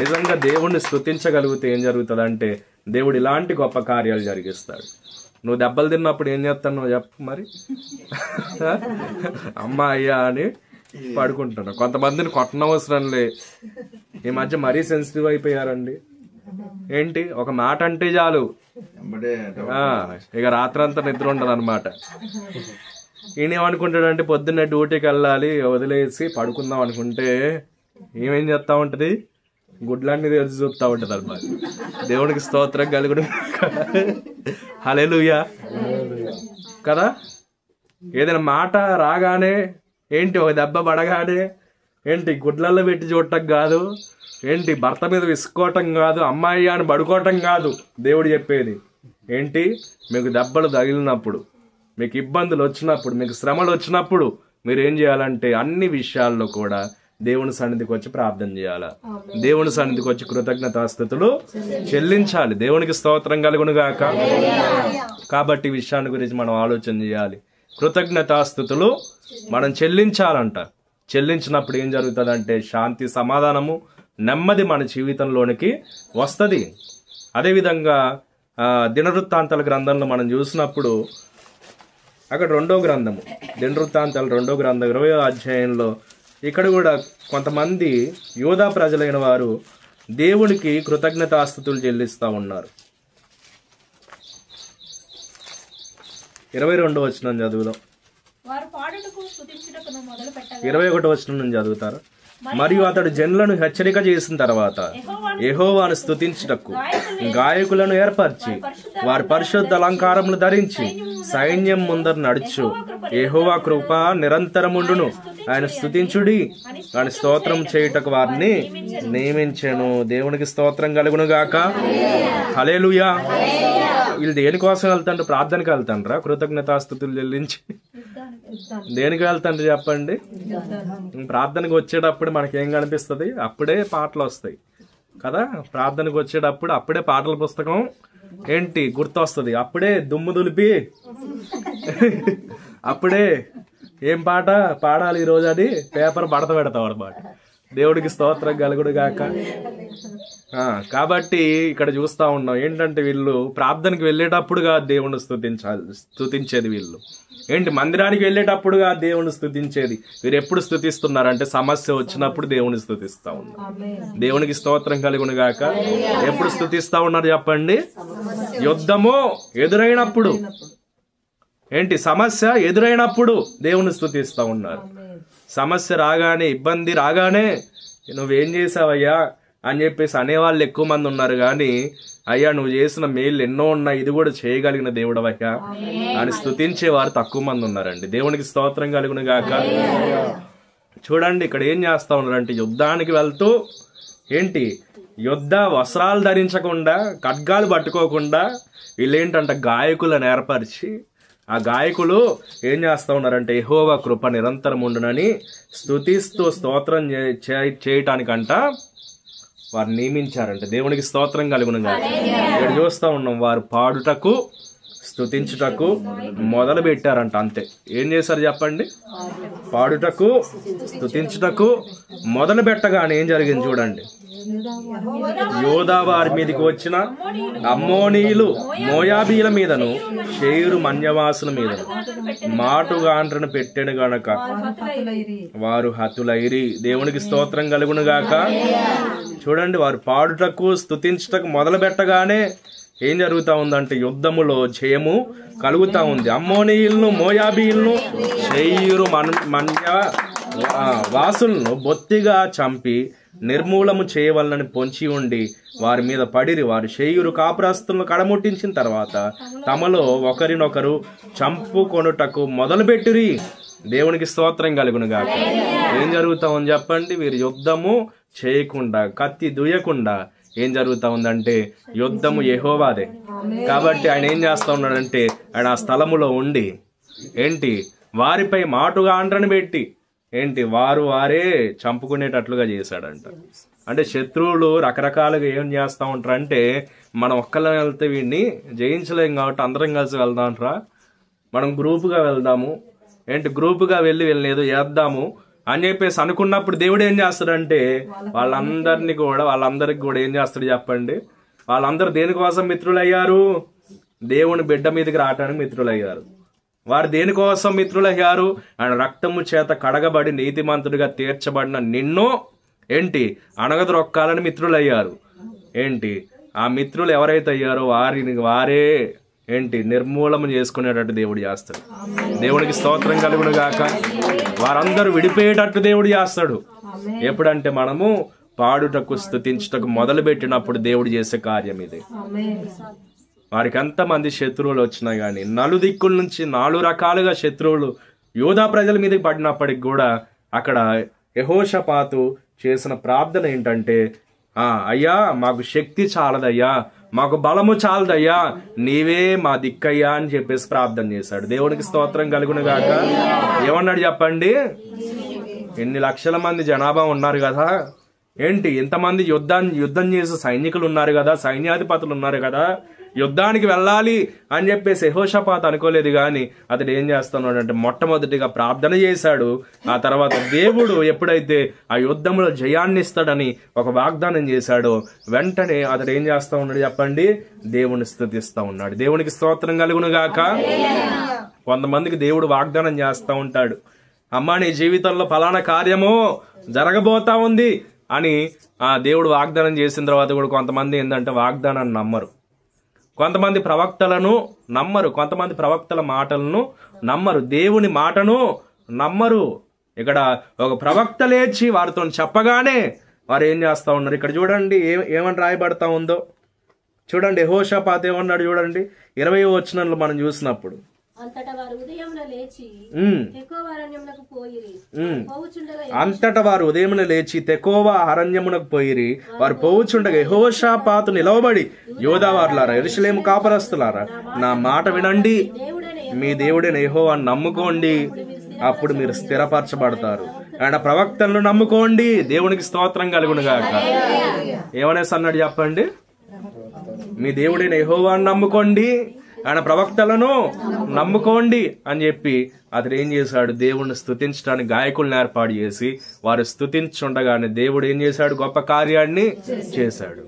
నిజంగా దేవుణ్ణి స్తుతించగలిగితే ఏం జరుగుతుందంటే దేవుడు ఇలాంటి గొప్ప కార్యాలు జరిగిస్తాడు. నువ్వు దెబ్బలు తిన్నప్పుడు ఏం చేస్తావు చెప్పు మరి? అమ్మా అయ్యా అని పడుకుంటున్నావు. కొంతమందిని కొట్టనవసరంలే. ఈ మధ్య మరీ సెన్సిటివ్ అయిపోయారండి. ఒక మాట అంటే చాలు ఇక రాత్రంతా నిద్ర ఉండదు అనమాట. ఈయనేమనుకుంటాడంటే పొద్దున్నే డ్యూటీకి వెళ్ళాలి, వదిలేసి పడుకుందాం అనుకుంటే ఏమేం చేస్తా ఉంటది? గుడ్లన్నీ తెరిచి చూస్తా ఉంటది అనమాట. దేవునికి స్తోత్రం కలుగును హల్లెలూయా కదా. ఏదైనా మాట రాగానే ఒక దెబ్బ పడగానే గుడ్లల్లో పెట్టి చూడటం కాదు, భర్త మీద విసుకోవటం కాదు, అమ్మాయి అని పడుకోవటం కాదు. దేవుడు చెప్పేది మీకు దెబ్బలు తగిలినప్పుడు, మీకు ఇబ్బందులు వచ్చినప్పుడు, మీకు శ్రమలు వచ్చినప్పుడు మీరు ఏం చేయాలంటే అన్ని విషయాల్లో కూడా దేవుని సన్నిధికి వచ్చి ప్రార్థన చేయాలా, దేవుని సన్నిధికి వచ్చి కృతజ్ఞతాస్తుతులు చెల్లించాలి. దేవునికి స్తోత్రం కలుగును గాక. కాబట్టి ఈ విషయాన్ని గురించి మనం ఆలోచన చేయాలి. కృతజ్ఞతాస్తుతులు మనం చెల్లించాలంట. చెల్లించినప్పుడు ఏం జరుగుతుందంటే శాంతి, సమాధానము, నెమ్మది మన జీవితంలోనికి వస్తుంది. అదేవిధంగా దినవృత్తాంతాల గ్రంథంలో మనం చూసినప్పుడు అక్కడ దినవృత్తాంతాలు 2వ గ్రంథం 20వ అధ్యాయంలో ఇక్కడ కూడా కొంతమంది యూదా ప్రజలైన వారు దేవునికి కృతజ్ఞతాస్తుతులు చెల్లిస్తూ ఉన్నారు. 22వ వచనం చదువుదాం. 21వ వచనం నుంచి చదువుతారు. మరియు అతడు జనులను హెచ్చరిక చేసిన తర్వాత యెహోవాను స్తుతించుటకు గాయకులను ఏర్పరిచి వారి పరిశుద్ధ అలంకారములు ధరించి సైన్యం ముందర నడుచు యెహోవా కృప నిరంతరముండును, ఆయన స్తుతించుడి ఆయన స్తోత్రం చేయుటకు వారిని నియమించెను. దేవునికి స్తోత్రం కలుగును గాక. హల్లెలూయా. వీళ్ళు దేనికోసం వెళ్తాండ్రు? ప్రార్థనకి వెళ్తాండ్రా? కృతజ్ఞతాస్తుతులు చెల్లించి దేనికి వెళ్తాండ్రు చెప్పండి? ప్రార్థనకు వచ్చేటప్పుడు మనకేం కనిపిస్తుంది? అప్పుడే పాటలు వస్తాయి కదా. ప్రార్థనకు వచ్చేటప్పుడు అప్పుడే పాటల పుస్తకం గుర్తొస్తుంది. అప్పుడే దుమ్ము దులిపి అప్పుడే ఏం పాట పాడాలి ఈరోజు అది పేపర్ పడత పెడతాం అన్నమాట. దేవుడికి స్తోత్రం కలుగును గాక. కాబట్టి ఇక్కడ చూస్తా ఉన్నాం ఏంటంటే వీళ్ళు ప్రార్థనకి వెళ్ళేటప్పుడుగా దేవుణ్ణి స్తుతించేది వీళ్ళు. ఏంటి మందిరానికి వెళ్ళేటప్పుడుగా దేవుణ్ణి స్తుతించేది. వీరు ఎప్పుడు స్తుతిస్తున్నారంటే సమస్య వచ్చినప్పుడు దేవుని స్తుతిస్తా ఉన్నారు. దేవునికి స్తోత్రం కలుగును గాక. ఎప్పుడు స్తుతిస్తా ఉన్నారు చెప్పండి? యుద్ధము ఎదురైనప్పుడు, ఏంటి సమస్య ఎదురైనప్పుడు దేవుని స్తుతిస్తా ఉన్నారు. సమస్య రాగానే, ఇబ్బంది రాగానే నువ్వేం చేసావయ్యా అని చెప్పేసి అనేవాళ్ళు ఎక్కువ మంది ఉన్నారు. కానీ అయ్యా నువ్వు చేసిన మేలు ఎన్నో ఉన్నాయి, ఇది కూడా చేయగలిగిన దేవుడవయ్యా అని స్తుతించేవారు తక్కువ మంది ఉన్నారండి. దేవునికి స్తోత్రం కలుగును గాక. చూడండి ఇక్కడ ఏం చేస్తా ఉన్నారంటే యుద్ధానికి వెళ్తూ ఏంటి యుద్ధ వస్త్రాలు ధరించకుండా, ఖడ్గాలు పట్టుకోకుండా వీళ్ళేంటంటే గాయకులను ఏర్పరిచి ఆ గాయకులు ఏం చేస్తా ఉన్నారంటే యెహోవా కృప నిరంతరం ఉండునని స్తుతిస్తూ స్తోత్రం చేయటానికంట వారు నియమించారంట. దేవునికి స్తోత్రం కలుగును గాక. ఇక్కడ చూస్తా ఉన్నాం వారు పాడుటకు స్తుతించుటకు మొదలు పెట్టారంట. అంతే. ఏం చేశారు చెప్పండి? పాడుటకు స్తుతించుటకు మొదలు పెట్టగానే ఏం జరిగింది చూడండి. యోధా వారి మీదకి వచ్చిన అమ్మోనీయులు మోయాబీల మీదను షేరు మన్యవాసుల మీదను మాటుగాండ్రను పెట్టెను గనక వారు హతులైరి. దేవునికి స్తోత్రం కలుగును గాక. చూడండి వారు పాడుటకు స్తుతించుటకు మొదలు పెట్టగానే ఏం జరుగుతా ఉందంటే యుద్ధములో జయము కలుగుతా ఉంది. అమ్మోనీయులను మోయాబీలను షేరు మన్య వాసులను బొత్తిగా చంపి నిర్మూలము చేయవలనని పొంచి ఉండి వారి మీద పడిరి. వారు షేయూరు కాపురస్తులను కడముట్టించిన తర్వాత తమలో ఒకరినొకరు చంపుకొనుటకు మొదలుపెట్టిరి. దేవునికి స్తోత్రం కలుగును గాక. ఏం జరుగుతా ఉంది చెప్పండి? వీరు యుద్ధము చేయకుండా, కత్తి దుయ్యకుండా ఏం జరుగుతా ఉందంటే యుద్ధము యెహోవాదే. కాబట్టి ఆయన ఏం చేస్తా ఉన్నాడంటే ఆయన ఆ స్థలములో ఉండి ఏంటి వారిపై మాటుగా అండ్రని పెట్టి ఏంటి వారే చంపుకునేటట్లుగా చేశాడంట. అంటే శత్రువులు రకరకాలుగా ఏం చేస్తూ ఉంటారంటే మనం ఒక్కళ్ళ వెళ్తే వీడిని జయించలేం కాబట్టి అందరం కలిసి వెళ్దాంట్రా, మనం గ్రూపుగా వెళ్దాము, ఏంటి గ్రూపుగా వెళ్ళి ఏదో చేద్దాము అని చెప్పేసి అనుకున్నప్పుడు దేవుడు ఏం చేస్తాడంటే వాళ్ళందరికి కూడా ఏం చేస్తాడు చెప్పండి? వాళ్ళందరూ దేనికోసం మిత్రులయ్యారు? దేవుని బిడ్డ మీదకి రావటానికి మిత్రులయ్యారు. వారు దేనికోసం మిత్రులయ్యారు? ఆయన రక్తము చేత కడగబడి నీతిమంతుడిగా తీర్చబడిన నిన్ను ఏంటి అణగద్రొక్కాలని మిత్రులయ్యారు. ఏంటి ఆ మిత్రులు ఎవరైతే అయ్యారో వారే ఏంటి నిర్మూలన చేసుకునేటట్టు దేవుడు చేస్తాడు. దేవునికి స్తోత్రం కలుగును గాక. వారందరూ విడిపోయేటట్టు దేవుడు చేస్తాడు. ఎప్పుడంటే మనము పాడుటకు స్తుతించుటకు మొదలు పెట్టినప్పుడు దేవుడు చేసే కార్యం ఇది. వారికి ఎంతమంది శత్రువులు వచ్చినా గానీ నలుదిక్కుల నుంచి 4 రకాలుగా శత్రువులు యోధా ప్రజల మీదకి పడినప్పటికి కూడా అక్కడ యెహోషాపాతు చేసిన ప్రార్థన ఏంటంటే అయ్యా మాకు శక్తి చాలదయ్యా, మాకు బలము చాలదయ్యా, నీవే మా దిక్కయ్యా అని చెప్పేసి ప్రార్థన చేశాడు. దేవునికి స్తోత్రం కలుగును గాక. ఏమన్నాడు చెప్పండి? ఎన్ని లక్షల మంది జనాభా ఉన్నారు కదా, ఏంటి ఇంతమంది యుద్ధం చేసే సైనికులు ఉన్నారు కదా, సైన్యాధిపతులు ఉన్నారు కదా, యుద్ధానికి వెళ్ళాలి అని చెప్పేసి యెహోషాపాతు అనుకోలేదు. కానీ అతడు ఏం చేస్తున్నాడు అంటే మొట్టమొదటిగా ప్రార్థన చేశాడు. ఆ తర్వాత దేవుడు ఎప్పుడైతే ఆ యుద్ధంలో జయాన్ని ఇస్తాడని ఒక వాగ్దానం చేశాడో వెంటనే అతడు ఏం చేస్తా ఉన్నాడు చెప్పండి? దేవుని స్తుతిస్తా ఉన్నాడు. దేవునికి స్తోత్రం కలుగును గాక. కొంతమందికి దేవుడు వాగ్దానం చేస్తా ఉంటాడు, అమ్మా నీ జీవితంలో ఫలానా కార్యము జరగబోతా ఉంది అని ఆ దేవుడు వాగ్దానం చేసిన తర్వాత కూడా కొంతమంది ఏంటంటే వాగ్దానాన్ని నమ్మరు. కొంతమంది ప్రవక్తలను నమ్మరు, కొంతమంది ప్రవక్తల మాటలను నమ్మరు, దేవుని మాటను నమ్మరు. ఇక్కడ ఒక ప్రవక్త లేచి వారితో చెప్పగానే వారు ఏం చేస్తా ఉన్నారు? ఇక్కడ చూడండి ఏమని రాయబడతా ఉందో చూడండి. యెహోషాపాతు ఏమన్నాడు చూడండి 20వ వచనంలో మనం చూసినప్పుడు, అంతటా వారు ఉదయమున లేచి తెకోవ అరణ్యమునకు పోయిరి. వారు పోవుచుండగా యెహోషాపాతు నిలవబడి యోధావారులారా యెరూషలేము కాపరస్తులారా నా మాట వినండి, మీ దేవుడైన యెహోవాను నమ్ముకోండి, అప్పుడు మీరు స్థిరపరచబడతారు. ఆయన ప్రవక్తలను నమ్ముకోండి. దేవునికి స్తోత్రం కలుగును గాక. ఏమనేసి అన్నాడు చెప్పండి? మీ దేవుడైన యెహోవాను నమ్ముకోండి, ఆయన ప్రవక్తలను నమ్ముకోండి అని చెప్పి అతడు ఏం చేశాడు, దేవుణ్ణి స్తుతించడానికి గాయకులను ఏర్పాటు చేసి వారు స్తుతించుండగానే దేవుడు ఏం చేశాడు, గొప్ప కార్యాన్ని చేశాడు.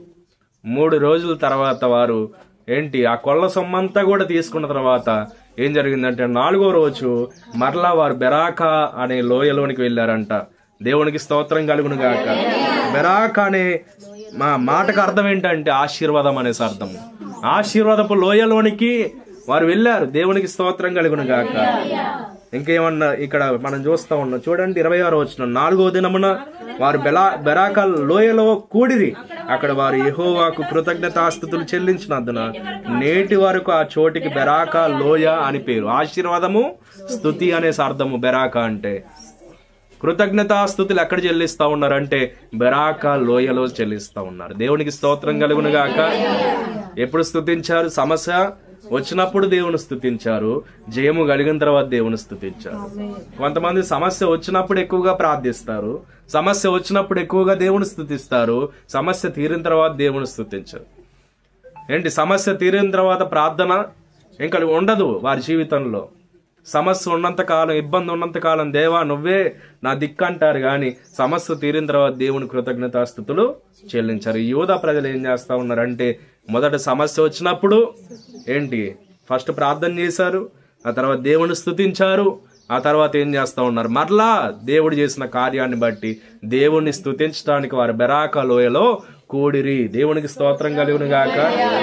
3 రోజుల తర్వాత వారు ఆ కొల్ల సొమ్మంతా కూడా తీసుకున్న తర్వాత ఏం జరిగిందంటే 4వ రోజు మరలా వారు బెరాకా అనే లోయలోనికి వెళ్ళారంట. దేవునికి స్తోత్రం కలుగును గాక. బెరాకా అనే మాటకు అర్థం ఏంటంటే ఆశీర్వాదం అనేసి అర్థం. ఆశీర్వాదపు లోయలోనికి వారు వెళ్ళారు. దేవునికి స్తోత్రం కలుగును గాక. ఇంకేమన్నా ఇక్కడ మనం చూస్తా ఉన్నాం చూడండి, 26వ వచనం. 4వ దినమున వారు బెరాకా లోయలో కూడిరి. అక్కడ వారు యెహోవాకు కృతజ్ఞతాస్తుతులు చెల్లించినందున నేటి వరకు ఆ చోటికి బెరాకా లోయ అని పేరు. ఆశీర్వాదము, స్తుతి అనేసి అర్థము. బెరాకా అంటే కృతజ్ఞతాస్తుతులు ఎక్కడ చెల్లిస్తా ఉన్నారంటే బెరాకా లోయలో చెల్లిస్తా ఉన్నారు. దేవునికి స్తోత్రం కలుగును గాక. ఎప్పుడు స్తుతించారు? సమస్య వచ్చినప్పుడు దేవుని స్తుతించారు. జయము కలిగిన తర్వాత దేవుని స్తుతించారు. కొంతమంది సమస్య వచ్చినప్పుడు ఎక్కువగా ప్రార్థిస్తారు, సమస్య వచ్చినప్పుడు ఎక్కువగా దేవుని స్తుతిస్తారు, సమస్య తీరిన తర్వాత దేవుని స్తుతించారు. సమస్య తీరిన తర్వాత ప్రార్థన ఇంకా ఉండదు వారి జీవితంలో. సమస్య ఉన్నంత కాలం, ఇబ్బంది ఉన్నంత కాలం దేవా నువ్వే నా దిక్కు అంటారు, కానీ సమస్య తీరిన తర్వాత దేవుని కృతజ్ఞతాస్తుతులు చెల్లించారు. యూదా ప్రజలు ఏం చేస్తా ఉన్నారంటే మొదట సమస్య వచ్చినప్పుడు ఫస్ట్ ప్రార్థన చేశారు, ఆ తర్వాత దేవుని స్తుతించారు, ఆ తర్వాత ఏం చేస్తా ఉన్నారు, మరలా దేవుడు చేసిన కార్యాన్ని బట్టి దేవుణ్ణి స్తుతించడానికి వారు బెరాకా లోయలో కూడిరి. దేవునికి స్తోత్రం కలుగును గాక.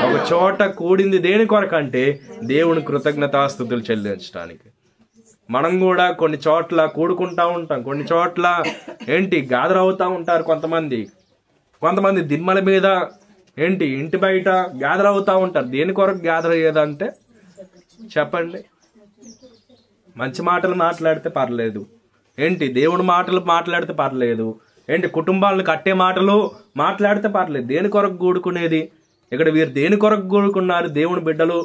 ఒక చోట కూడింది దేని కొరకంటే దేవుని కృతజ్ఞతాస్తుతులు చెల్లించడానికి. మనం కూడా కొన్ని చోట్ల కూడుకుంటా ఉంటాం, కొన్ని చోట్ల గ్యాదర్ అవుతా ఉంటారు. కొంతమంది దిమ్మల మీద ఇంటి బయట గ్యాదర్ అవుతా ఉంటారు. దేని కొరకు గ్యాదర్ అయ్యేదంటే చెప్పండి, మంచి మాటలు మాట్లాడితే పర్లేదు, దేవుడి మాటలు మాట్లాడితే పర్లేదు, కుటుంబాలను కట్టే మాటలు మాట్లాడితే పర్లేదు. దేని కొరకు కూడుకునేది? ఇక్కడ వీరు దేని కొరకు కూడుకున్నారు? దేవుని బిడ్డలు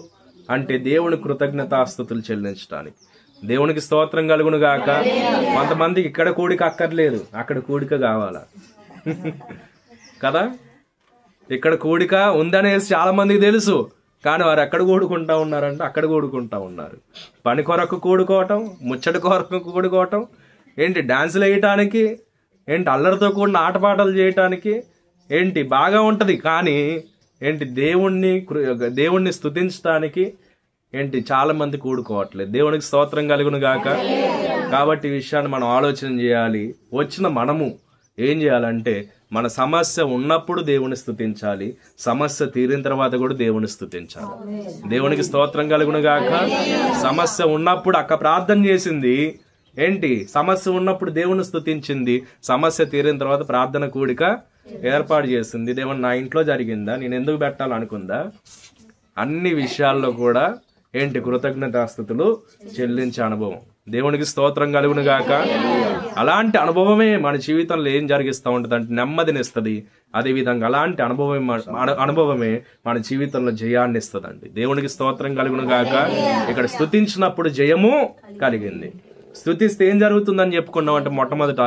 అంటే దేవుని కృతజ్ఞతాస్తుతులు చెల్లించడానికి. దేవునికి స్తోత్రం కలుగును గాక. కొంతమందికి ఇక్కడ కూడిక అక్కర్లేదు, అక్కడ కూడిక కావాలా కదా. ఇక్కడ కూడిక ఉందనేసి చాలా మందికి తెలుసు, కానీ వారు ఎక్కడ కూడుకుంటా ఉన్నారంటే అక్కడ కూడుకుంటా ఉన్నారు. పని కొరకు కూడుకోవటం, ముచ్చటి కొరకు కూడుకోవటం, డాన్సులు వేయటానికి, అల్లరితో కూడిన ఆటపాటలు చేయటానికి బాగా ఉంటది. కానీ దేవుణ్ణి స్తుతించడానికి చాలా మంది కూడుకోవట్లేదు. దేవునికి స్తోత్రం కలుగును గాక. కాబట్టి ఈ విషయాన్ని మనం ఆలోచన చేయాలి. వచ్చిన మనము ఏం చేయాలంటే మన సమస్య ఉన్నప్పుడు దేవుని స్తుతించాలి, సమస్య తీరిన తర్వాత కూడా దేవుని స్తుతించాలి. దేవునికి స్తోత్రం కలుగును గాక. సమస్య ఉన్నప్పుడు అక్క ప్రార్థన చేసింది, సమస్య ఉన్నప్పుడు దేవుని స్తుతించింది, సమస్య తీరిన తర్వాత ప్రార్థన కూడిక ఏర్పాటు చేసింది. ఇదేమన్నా నా ఇంట్లో జరిగిందా, నేను ఎందుకు పెట్టాలనుకుందా? అన్ని విషయాల్లో కూడా కృతజ్ఞతాస్తుతులు చెల్లించే అనుభవం. దేవునికి స్తోత్రం కలుగును గాక. అలాంటి అనుభవమే మన జీవితంలో ఏం జరిగిస్తూ ఉంటుంది అంటే నెమ్మదినిస్తుంది. అదేవిధంగా అలాంటి అనుభవమే మన జీవితంలో జయాన్ని ఇస్తుందండి. దేవునికి స్తోత్రం కలుగును గాక. ఇక్కడ స్తుతించినప్పుడు జయము కలిగింది. స్తుతిస్తే ఏం జరుగుతుందని చెప్పుకున్నాం అంటే మొట్టమొదట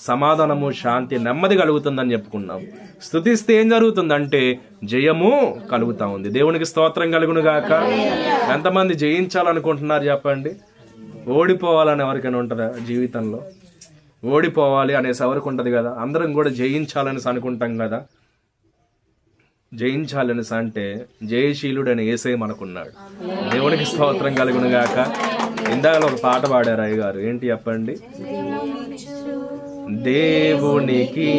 సమాధానము, శాంతి, నెమ్మది కలుగుతుందని చెప్పుకున్నాం. స్తుతిస్తే ఏం జరుగుతుందంటే జయము కలుగుతా ఉంది. దేవునికి స్తోత్రం కలుగును గాక. ఎంతమంది జయించాలనుకుంటున్నారు చెప్పండి? ఓడిపోవాలని ఎవరికైనా ఉంటుందా జీవితంలో? ఓడిపోవాలి అనేసి ఎవరికి ఉంటుంది కదా. అందరం కూడా జయించాలనేసి అనుకుంటాం కదా. జయించాలనేసి అంటే జయశీలుడు అని యేసే మనకున్నాడు. దేవునికి స్తోత్రం కలుగును గాక. ఇందాక ఒక పాట పాడారు అయ్య గారు, చెప్పండి? దేవునికి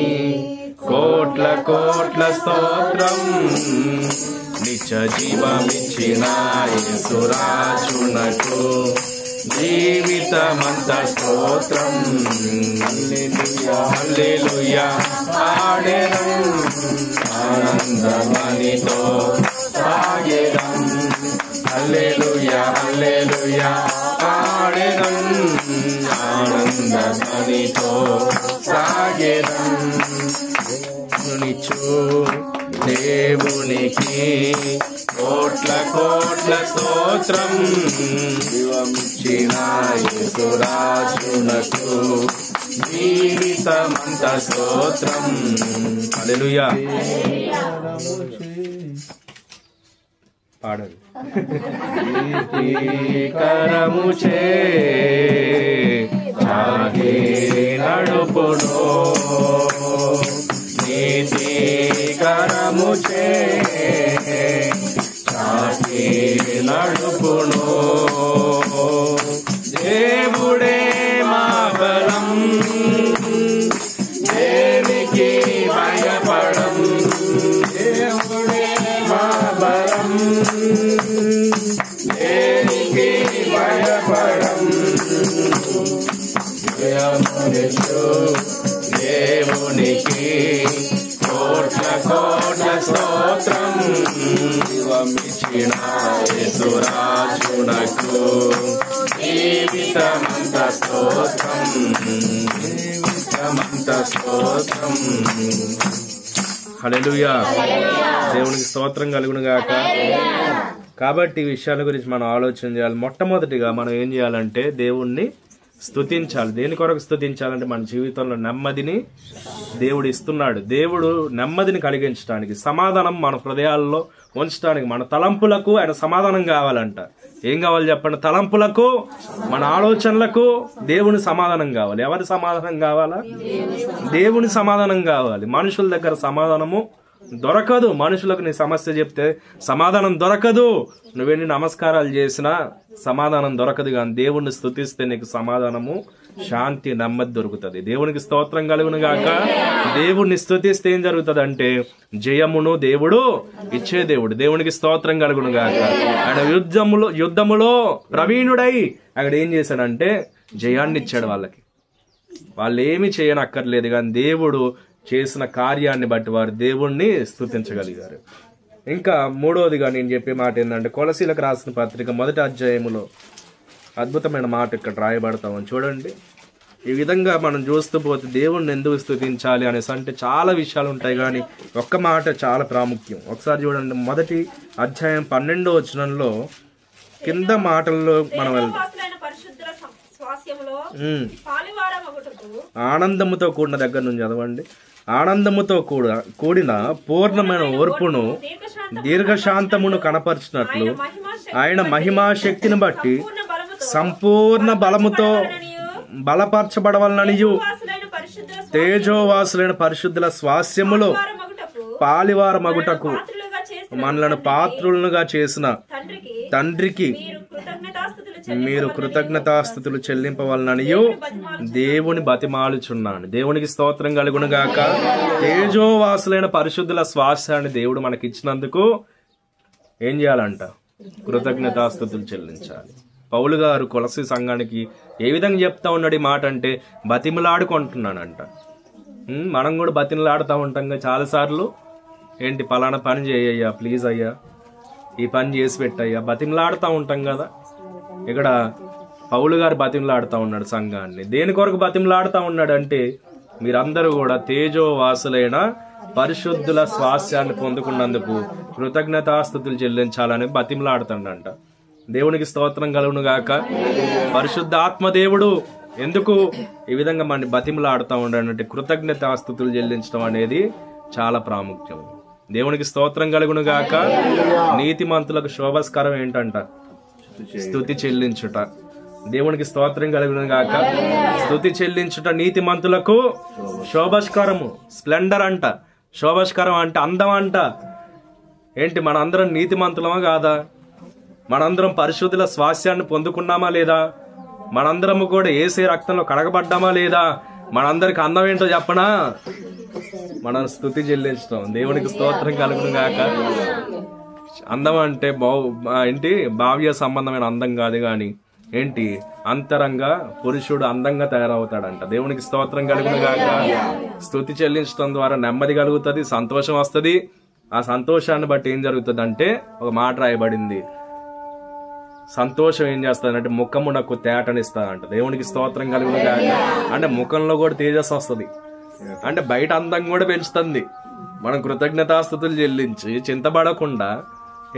కోట్ల కోట్ల స్తోత్రం, నిత్య జీవమిచ్చిన యేసురాజునకు జీవితమంత స్తోత్రం. హల్లెలూయా పాడెదం, ఆనందమనితో సాగెదం. హల్లెలూయా హల్లెలూయా పాడెదం, ఆనందమనితో సాగెదం. దేవునికి కోట్ల కోట్ల స్తోత్రం, జీవమిచ్చిన యేసురాజునకు జీవితమంత స్తోత్రం. హల్లెలూయా. పాడండి. నీతికరము చే చాటి నడుపును, నీతికరము చే చాటి నడుపును. దేవుడే మా బలం, దేనికి భయపడం, దేవుడే మా బలం, దేనికి భయపడం. దేవునికి కోట్ల కోట్ల స్తోత్రం, ఇచ్చిన యేసురాజునకు జీవితమంత స్తోత్రం, జీవితమంత స్తోత్రం. హల్లెలూయా, దేవునికి స్తోత్రం కలుగును గాక. కాబట్టి ఈ విషయాల గురించి మనం ఆలోచన చేయాలి. మొట్టమొదటిగా మనం ఏం చేయాలంటే దేవుణ్ణి స్తుతించాలి. దేని కొరకు స్తుతించాలంటే మన జీవితంలో నెమ్మదిని దేవుడు ఇస్తున్నాడు. దేవుడు నెమ్మదిని కలిగించడానికి, సమాధానం మన హృదయాల్లో ఉంచడానికి, మన తలంపులకు ఆయన సమాధానం కావాలంట. ఏం కావాలి చెప్పండి? తలంపులకు, మన ఆలోచనలకు దేవుని సమాధానం కావాలి. ఎవరి సమాధానం కావాలా? దేవుని సమాధానం కావాలి. మనుషుల దగ్గర సమాధానము దొరకదు. మనుషులకు నీ సమస్య చెప్తే సమాధానం దొరకదు. నువ్వెన్ని నమస్కారాలు చేసినా సమాధానం దొరకదు. కానీ దేవుణ్ణి స్తుతిస్తే నీకు సమాధానము, శాంతి, నెమ్మది దొరుకుతుంది. దేవునికి స్తోత్రం కలుగును గాక. దేవుణ్ణి స్తుతిస్తే ఏం జరుగుతుంది అంటే జయమును దేవుడు ఇచ్చే దేవుడు. దేవునికి స్తోత్రం కలుగును గాక. ఆయన యుద్ధములో ప్రవీణుడై అక్కడ ఏం చేశాడంటే జయాన్ని ఇచ్చాడు వాళ్ళకి. వాళ్ళు ఏమి చేయనక్కర్లేదు, కానీ దేవుడు చేసిన కార్యాన్ని బట్టి వారు దేవుణ్ణి స్తుతించగలిగారు. ఇంకా మూడవదిగా నేను చెప్పే మాట ఏంటంటే కొలసీలకు రాసిన పత్రిక 1వ అధ్యాయములో అద్భుతమైన మాట ఇక్కడ రాయబడతామని చూడండి. ఈ విధంగా మనం చూస్తూ పోతే దేవుణ్ణి ఎందుకు స్తుతించాలి అనేసి అంటే చాలా విషయాలు ఉంటాయి, కానీ ఒక్క మాట చాలా ప్రాముఖ్యం. ఒకసారి చూడండి, 1వ అధ్యాయం 12వ వచనంలో కింద మాటల్లో మనం వెళ్దాం. ఆనందముతో కూడిన దగ్గర నుంచి చదవండి. ఆనందముతో కూడిన పూర్ణమైన ఓర్పును దీర్ఘశాంతమును కనపరిచినట్లు ఆయన మహిమా శక్తిని బట్టి సంపూర్ణ బలముతో బలపరచబడవలననియు తేజోవాసులైన పరిశుద్ధుల స్వాస్యములో పాలివార మగుటకు మనలను పాత్రులుగా చేసిన తండ్రికి మీరు కృతజ్ఞతాస్తుతులు చెల్లింపవలననియు దేవుని బతిమాలుచున్నాను. దేవునికి స్తోత్రం కలుగును గాక. తేజోవాసులైన పరిశుద్ధుల శ్వాసాన్ని దేవుడు మనకి ఇచ్చినందుకు ఏం చేయాలంట? కృతజ్ఞతాస్తుతులు చెల్లించాలి. పౌలు గారు కొలసీ సంఘానికి ఏ విధంగా చెప్తా ఉన్నాడు ఈ మాట అంటే బతిమలాడుకుంటున్నానంట. మనం కూడా బతిమలాడుతూ ఉంటాం కదా చాలాసార్లు. ఏంటి పలానా పని చేయయ్యా, ప్లీజ్ అయ్యా, ఈ పని చేసి పెట్టయ్యా, బతిమలాడుతూ ఉంటాం కదా. ఇక్కడ పౌలు గారు బతిమలాడుతూ ఉన్నాడు సంఘాన్ని. దేని కొరకు బతిమలాడుతూ ఉన్నాడు అంటే మీరందరూ కూడా తేజోవాసులైన పరిశుద్ధుల స్వాస్యాన్ని పొందుకున్నందుకు కృతజ్ఞతాస్తుతులు చెల్లించాలని బతిమలాడుతాడంట. దేవునికి స్తోత్రం కలుగును గాక. పరిశుద్ధ ఆత్మదేవుడు ఎందుకు ఈ విధంగా మన బతిమలాడుతూ ఉన్నాడంటే కృతజ్ఞతాస్తుతులు చెల్లించడం అనేది చాలా ప్రాముఖ్యం. దేవునికి స్తోత్రం కలుగును గాక. నీతిమంతులకు శోభస్కరం ఏంటంట? స్తుతి చెల్లించుట. దేవునికి స్తోత్రం కలుగును గాక. స్తుతి చెల్లించుట నీతిమంతులకు శోభస్కరము, స్ప్లెండర్ అంట. శోభస్కరం అంటే అందం అంట. ఏంటి మనందరం నీతిమంతులమా కాదా? మనందరం పరిశుద్ధుల స్వాస్యాన్ని పొందుకున్నామా లేదా? మనందరము కూడా యేసే రక్తంలో కడగబడ్డామా లేదా? మనందరికి అందం ఏంటో చెప్పనా? మనం స్తుతి చెల్లించడం. దేవునికి స్తోత్రం కలుగును గాక. అందం అంటే ఏంటి భావ్య సంబంధమైన అందం కాదు, కానీ ఏంటి అంతరంగా పురుషుడు అందంగా తయారవుతాడంట. దేవునికి స్తోత్రం కలుగును గాక. స్తుతి చెల్లించడం ద్వారా నెమ్మది కలుగుతుంది, సంతోషం వస్తుంది. ఆ సంతోషాన్ని బట్టి ఏం జరుగుతుంది అంటే ఒక మాట రాయబడింది, సంతోషం ఏం చేస్తుందంటే ముఖమునకు తేటనిస్తాదంట. దేవునికి స్తోత్రం కలుగును గాక. అంటే ముఖంలో కూడా తేజస్సు వస్తుంది, అంటే బయట అందం కూడా పెంచుతుంది. మనం కృతజ్ఞతాస్తుతులు చెల్లించి చింతపడకుండా,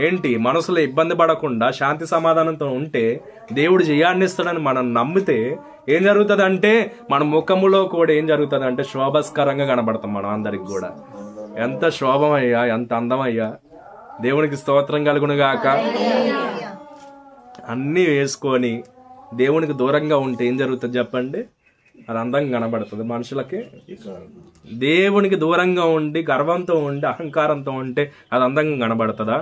ఏంటి మనసులో ఇబ్బంది పడకుండా శాంతి సమాధానంతో ఉంటే దేవుడు జయాన్ని ఇస్తాడని మనం నమ్మితే ఏం జరుగుతుంది అంటే మన ముఖములో కూడా ఏం జరుగుతుంది అంటే శోభస్కరంగా కనబడతాం. మనం అందరికి కూడా ఎంత శోభమయ్యా, ఎంత అందమయ్యా, దేవునికి స్తోత్రం కలుగును గాక. అన్నీ వేసుకొని దేవునికి దూరంగా ఉంటే ఏం జరుగుతుంది చెప్పండి? అది అందంగా కనబడుతుంది మనుషులకి. దేవునికి దూరంగా ఉండి గర్వంతో ఉండి అహంకారంతో ఉంటే అది అందంగా కనబడుతుందా?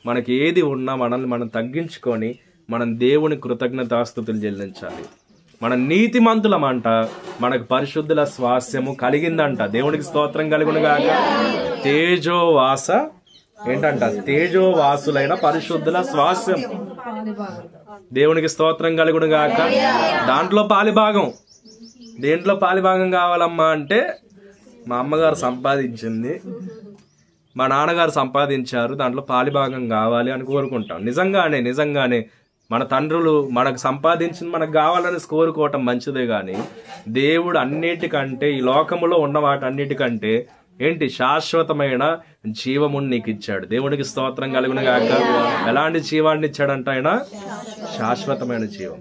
మనకి ఏది ఉన్నా మనల్ని మనం తగ్గించుకొని మనం దేవుని కృతజ్ఞతాస్తుతులు చెల్లించాలి. మన నీతిమంతులమంట, మనకు పరిశుద్ధుల స్వాస్యము కలిగిందంట. దేవునికి స్తోత్రం కలుగును గాక. తేజోవాస ఏంటంట? తేజోవాసులైన పరిశుద్ధుల స్వాస్యం. దేవునికి స్తోత్రం కలుగును గాక. దాంట్లో పాలిభాగం. దేంట్లో పాలిభాగం కావాలమ్మా అంటే, మా అమ్మగారు సంపాదించింది, మా నాన్నగారు సంపాదించారు, దాంట్లో పాలిభాగం కావాలి అని కోరుకుంటాం. నిజంగానే మన తండ్రులు మనకు సంపాదించింది మనకు కావాలని కోరుకోవటం మంచిదే, కానీ దేవుడు అన్నిటికంటే, ఈ లోకములో ఉన్న వాటన్నిటికంటే ఏంటి? శాశ్వతమైన జీవముని నీకు ఇచ్చాడు. దేవునికి స్తోత్రం కలుగును గాక. ఎలాంటి జీవాన్ని ఇచ్చాడంట ఆయన? శాశ్వతమైన జీవం.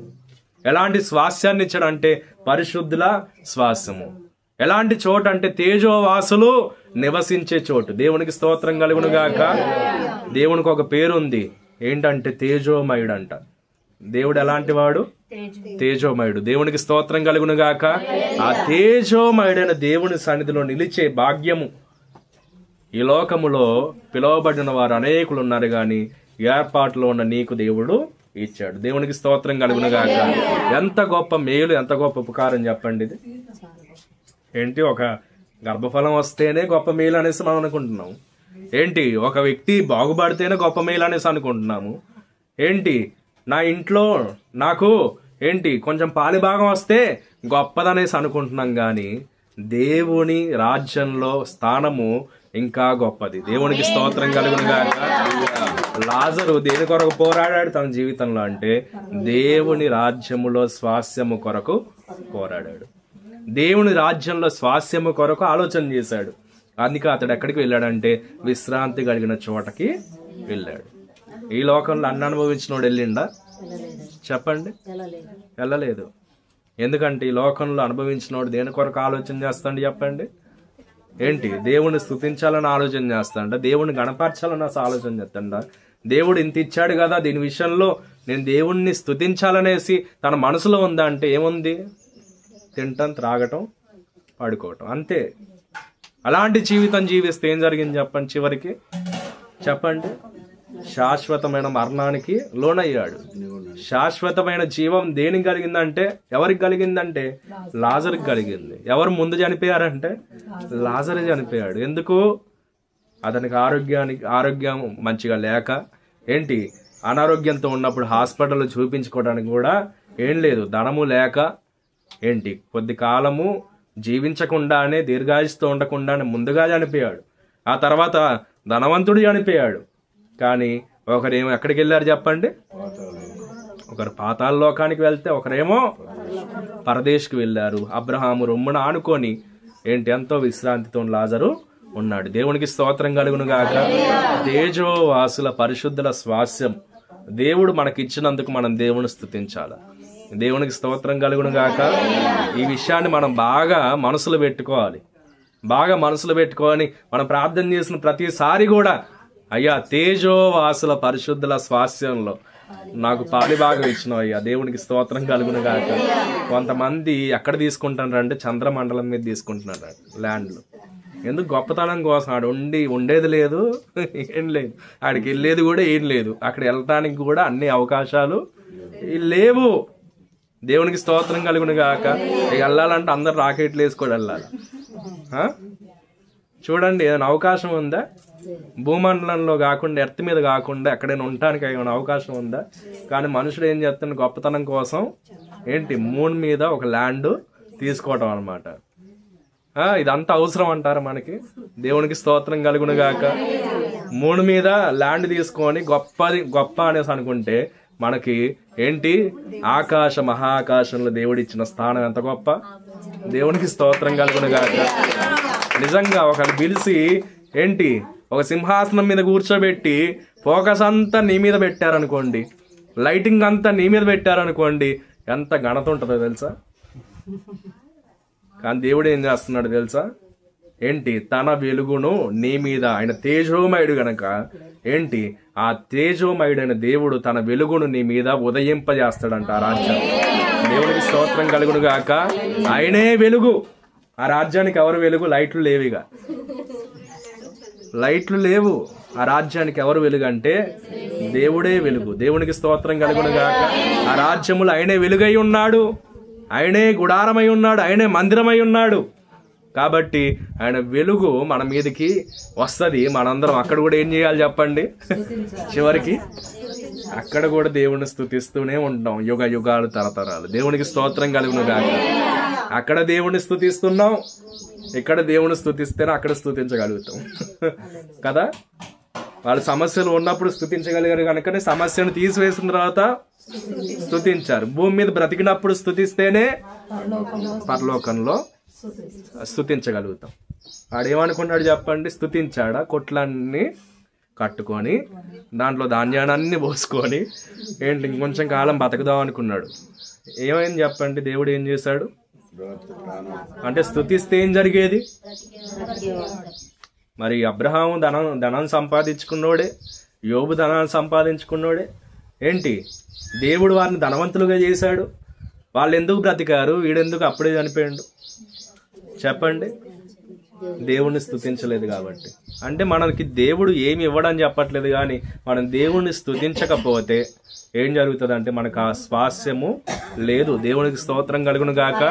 ఎలాంటి స్వాస్యాన్ని ఇచ్చాడంటే పరిశుద్ధుల స్వాస్యము. ఎలాంటి చోటు అంటే తేజోవాసులు నివసించే చోటు. దేవునికి స్తోత్రం కలుగును గాక. దేవునికి ఒక పేరు ఉంది, ఏంటంటే తేజోమయుడు అంట. దేవుడు ఎలాంటి వాడు? తేజోమయుడు. దేవునికి స్తోత్రం కలుగును గాక. ఆ తేజోమయుడైన దేవుని సన్నిధిలో నిలిచే భాగ్యము ఈ లోకములో పిలువబడిన వారు అనేకులు ఉన్నారు, కానీ ఏర్పాటులో ఉన్న నీకు దేవుడు ఇచ్చాడు. దేవునికి స్తోత్రం కలుగును గాక. ఎంత గొప్ప మేలు, ఎంత గొప్ప ఉపకారం చెప్పండి ఇది. ఏంటి? ఒక గర్భఫలం వస్తేనే గొప్ప మేలు అనేసి మనం అనుకుంటున్నాం. ఏంటి? ఒక వ్యక్తి బాగుపడితేనే గొప్ప మేలు అనేసి అనుకుంటున్నాము. ఏంటి? నా ఇంట్లో నాకు ఏంటి కొంచెం పాలిభాగం వస్తే గొప్పదనేసి అనుకుంటున్నాం, కానీ దేవుని రాజ్యంలో స్థానము ఇంకా గొప్పది. దేవునికి స్తోత్రం కలుగును గాక. లాజరు దేని కొరకు పోరాడాడు తన జీవితంలో అంటే దేవుని రాజ్యములో స్వాస్యము కొరకు పోరాడాడు. దేవుని రాజ్యంలో స్వాస్యము కొరకు ఆలోచన చేశాడు. అందుకే అతడు ఎక్కడికి వెళ్ళాడంటే విశ్రాంతి కలిగిన చోటకి వెళ్ళాడు. ఈ లోకంలో అన్న అనుభవించినోడు వెళ్ళిండా? చెప్పండి, వెళ్ళలేదు. ఎందుకంటే ఈ లోకంలో అనుభవించినోడు దేని కొరకు ఆలోచన చేస్తాడు చెప్పండి? ఏంటి? దేవుని స్తుతించాలని ఆలోచన చేస్తాడ? దేవుని గణపరచాలని ఆలోచన చేస్తాడ? దేవుడు ఇంత ఇచ్చాడు కదా, దీని విషయంలో నేను దేవుణ్ణి స్తుతించాలనేసి తన మనసులో ఉందా అంటే ఏముంది? తింటం, త్రాగటం, పడుకోవటం, అంతే. అలాంటి జీవితం జీవిస్తే ఏం జరిగింది చెప్పండి? చివరికి చెప్పండి, శాశ్వతమైన మరణానికి లోనయ్యాడు. శాశ్వతమైన జీవం దేనికి కలిగిందంటే, ఎవరికి కలిగిందంటే లాజరుకి కలిగింది. ఎవరు ముందు చనిపోయారంటే లాజరు చనిపోయాడు. ఎందుకు? అతనికి ఆరోగ్యం మంచిగా లేక, ఏంటి అనారోగ్యంతో ఉన్నప్పుడు హాస్పిటల్లో చూపించుకోవడానికి కూడా ఏం లేదు, ధనము లేక, ఏంటి కొద్ది కాలము జీవించకుండానే, దీర్ఘాయుస్తో ఉండకుండానే ముందుగా చనిపోయాడు. ఆ తర్వాత ధనవంతుడు చనిపోయాడు. కానీ ఒకరేమో ఎక్కడికి వెళ్ళారు చెప్పండి? ఒకరు పాతాళ లోకానికి వెళ్తే ఒకరేమో పరదేశ్కి వెళ్ళారు. అబ్రహాము రొమ్మున ఆనుకొని ఏంటి ఎంతో విశ్రాంతితో లాజరు ఉన్నాడు. దేవునికి స్తోత్రం కలుగును గాక. తేజోవాసుల పరిశుద్ధుల స్వాస్యం దేవుడు మనకిచ్చినందుకు మనం దేవుని స్తుతించాలి. దేవునికి స్తోత్రం కలుగును గాక. ఈ విషయాన్ని మనం బాగా మనసులో పెట్టుకోవాలి. మనసులో పెట్టుకొని మనం ప్రార్థన చేసిన ప్రతిసారి కూడా, అయ్యా తేజోవాసుల పరిశుద్ధుల స్వాస్యంలో నాకు పాలిభాగం ఇచ్చినావు అయ్యా, దేవునికి స్తోత్రం కలుగును గాక. కొంతమంది ఎక్కడ తీసుకుంటున్నారంటే చంద్రమండలం మీద తీసుకుంటున్నారు ల్యాండ్లు. ఎందుకు? గొప్పతనం కోసం. ఆడు ఉండేది లేదు, ఏం లేదు, ఆడికి వెళ్ళేది కూడా ఏం లేదు, అక్కడ వెళ్ళటానికి కూడా అన్ని అవకాశాలు లేవు. దేవునికి స్తోత్రం కలుగును గాక. వెళ్ళాలంటే అందరు రాకెట్లు వేసుకొని వెళ్ళాలి. చూడండి, ఏదైనా అవకాశం ఉందా? భూమండలంలో కాకుండా, ఎర్త్ మీద కాకుండా ఎక్కడైనా ఉండటానికి ఏమైనా అవకాశం ఉందా? కానీ మనుషుడు ఏం చేస్తాడు? గొప్పతనం కోసం ఏంటి మూన్ మీద ఒక ల్యాండ్ తీసుకోవటం అనమాట. ఇదంతా అవసరం అంటారా మనకి? దేవునికి స్తోత్రం కలుగును గాక. మూన్ మీద ల్యాండ్ తీసుకొని గొప్ప అనేసి అనుకుంటే మనకి ఏంటి? మహాకాశంలో దేవుడిచ్చిన స్థానం ఎంత గొప్ప! దేవునికి స్తోత్రం కలుగును గాక. నిజంగా ఒకరు పిలిచి ఏంటి ఒక సింహాసనం మీద కూర్చోబెట్టి ఫోకస్ అంతా నీ మీద పెట్టారనుకోండి, లైటింగ్ అంతా నీ మీద పెట్టారనుకోండి, ఎంత ఘనత ఉంటుందో తెలుసా? కానీ దేవుడు ఏం చేస్తున్నాడు తెలుసా? ఏంటి తన వెలుగును నీ మీద, ఆయన తేజోమయుడు గనక ఏంటి ఆ తేజోమయుడైన దేవుడు తన వెలుగును నీ మీద ఉదయింపజేస్తాడంట ఆ రాజ్యం. దేవునికి స్తోత్రం కలుగును గాక. ఆయనే వెలుగు. ఆ రాజ్యానికి ఎవరు వెలుగు? లైట్లు లేవిగా, లైట్లు లేవు. ఆ రాజ్యానికి ఎవరు వెలుగు అంటే దేవుడే వెలుగు. దేవునికి స్తోత్రం కలుగును గాక. ఆ రాజ్యములు ఆయనే వెలుగై ఉన్నాడు, ఆయనే గుడారమై ఉన్నాడు, ఆయనే మందిరమై ఉన్నాడు. కాబట్టి ఆయన వెలుగు మన మీదకి వస్తుంది. మనందరం అక్కడ కూడా ఏం చేయాలి చెప్పండి? చివరికి అక్కడ కూడా దేవుణ్ణి స్తుతిస్తూనే ఉంటాం యుగ యుగాలు తరతరాలు. దేవునికి స్తోత్రం కలుగును గాక. అక్కడ దేవుణ్ణి స్తుతిస్తున్నాం, ఇక్కడ దేవుని స్తుతిస్తేనే అక్కడ స్తుతించగలుగుతాం కదా. వాళ్ళు సమస్యలు ఉన్నప్పుడు స్తుతించగలిగారు కనుకనే సమస్యను తీసివేసిన తర్వాత స్తుతించారు. భూమి మీద బ్రతికినప్పుడు స్తుతిస్తేనే పరలోకంలో స్తుతించగలుగుతాం. ఆడేమనుకున్నాడు చెప్పండి? స్తుతించాడా? కొట్లన్నీ కట్టుకొని దాంట్లో ధాన్యాన్ని పోసుకొని ఏంటి ఇంకొంచెం కాలం బతకదాం అనుకున్నాడు. ఏమైంది చెప్పండి? దేవుడు ఏం చేశాడు అంటే స్తుతిస్తే ఏం జరిగేది? మరి అబ్రహాము ధనం సంపాదించుకున్నోడే, యోబు ధనాన్ని సంపాదించుకున్నోడే. ఏంటి దేవుడు వారిని ధనవంతులుగా చేశాడు. వాళ్ళు ఎందుకు బ్రతికారు? వీడెందుకు అప్పుడే చనిపోయాడు చెప్పండి? దేవుణ్ణి స్తుతించలేదు కాబట్టి. అంటే మనకి దేవుడు ఏమి ఇవ్వడని చెప్పట్లేదు, కానీ మనం దేవుణ్ణి స్తుతించకపోతే ఏం జరుగుతుంది అంటే మనకు ఆ స్వాస్యము లేదు. దేవునికి స్తోత్రం కలుగును గాక.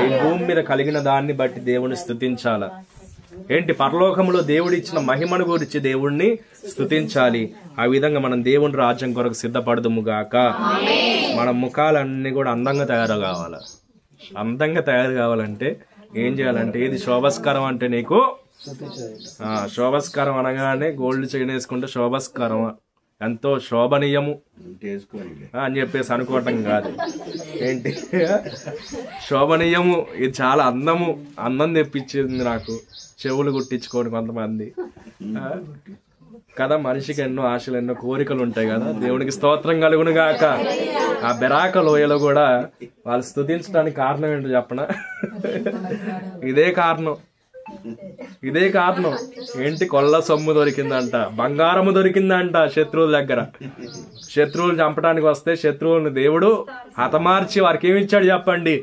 ఈ భూమి మీద కలిగిన దాన్ని బట్టి దేవుణ్ణి స్తుతించాల. ఏంటి పరలోకంలో దేవుడు ఇచ్చిన మహిమను గురించి దేవుణ్ణి స్తుతించాలి. ఆ విధంగా మనం దేవుని రాజ్యం కొరకు సిద్ధపడదుము గాక. మన ముఖాలన్నీ కూడా అందంగా తయారు కావాలి. అందంగా తయారు కావాలంటే ఏం చేయాలంటే, ఏది శోభస్కరం అంటే నీకు శోభస్కరం అనగానే గోల్డ్ చైన్ వేసుకుంటే శోభస్కరం, ఎంతో శోభనీయము అని చెప్పేసి అనుకోవటం కాదు. ఏంటి శోభనీయము, ఇది చాలా అందం తెప్పించింది నాకు. చెవులు కుట్టించుకోండి కొంతమంది కదా. మనిషికి ఎన్నో ఆశలు, ఎన్నో కోరికలు ఉంటాయి కదా. దేవునికి స్తోత్రం కలుగును గాక. ఆ బెరాక లోయలో కూడా వాళ్ళు స్తుతించడానికి కారణం ఏంటో చెప్పనా? ఇదే కారణం. ఏంటి? కొల్ల సొమ్ము దొరికిందంట, బంగారము దొరికిందంట శత్రువుల దగ్గర. శత్రువులు చంపడానికి వస్తే శత్రువులను దేవుడు హతమార్చి వారికి ఏమి ఇచ్చాడు చెప్పండి?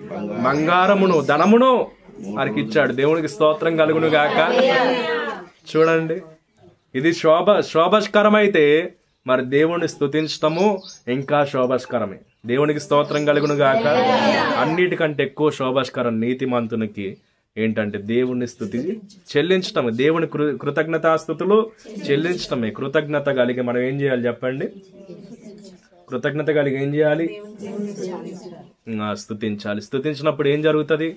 బంగారమును, ధనమును వారికి ఇచ్చాడు. దేవునికి స్తోత్రం కలుగును గాక. చూడండి, ఇది శోభస్కరం అయితే మరి దేవుణ్ణి స్తుతించటము ఇంకా శోభస్కరమే. దేవునికి స్తోత్రం కలుగును గాక. అన్నిటికంటే ఎక్కువ శోభస్కరం నీతిమంతునికి ఏంటంటే దేవుణ్ణి స్తుతి చెల్లించటమే, దేవుని కృతజ్ఞతాస్తుతులు చెల్లించటమే. కృతజ్ఞత కలిగి మనం ఏం చేయాలి చెప్పండి? కృతజ్ఞత కలిగి ఏం చేయాలి? స్తుతించాలి. స్తుతించినప్పుడు ఏం జరుగుతుంది?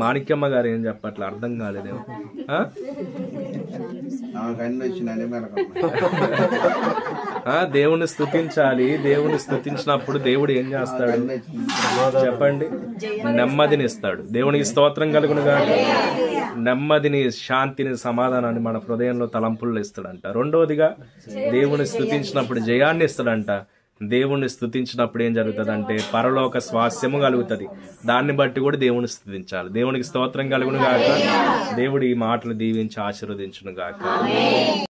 మాణిక్యమ్మ గారు ఏం చెప్పట్లే, అర్థం కాలేదేమో. దేవుని స్తుతించాలి. దేవుని స్తుతించినప్పుడు దేవుడు ఏం చేస్తాడు చెప్పండి? నెమ్మదిని ఇస్తాడు. దేవునికి స్తోత్రం కలుగును గాక. నెమ్మదిని, శాంతిని, సమాధానాన్ని మన హృదయంలో తలంపుల్లో ఇస్తాడంట. రెండవదిగా దేవుని స్తుతించినప్పుడు జయాన్ని ఇస్తాడంట. దేవుణ్ణి స్తుతించినప్పుడు ఏం జరుగుతుంది అంటే పరలోక స్వాస్యము కలుగుతుంది. దాన్ని బట్టి కూడా దేవుని స్తుతించాలి. దేవునికి స్తోత్రం కలుగును గాక. దేవుడు ఈ మాటలు దీవించి ఆశీర్వదించును గాక.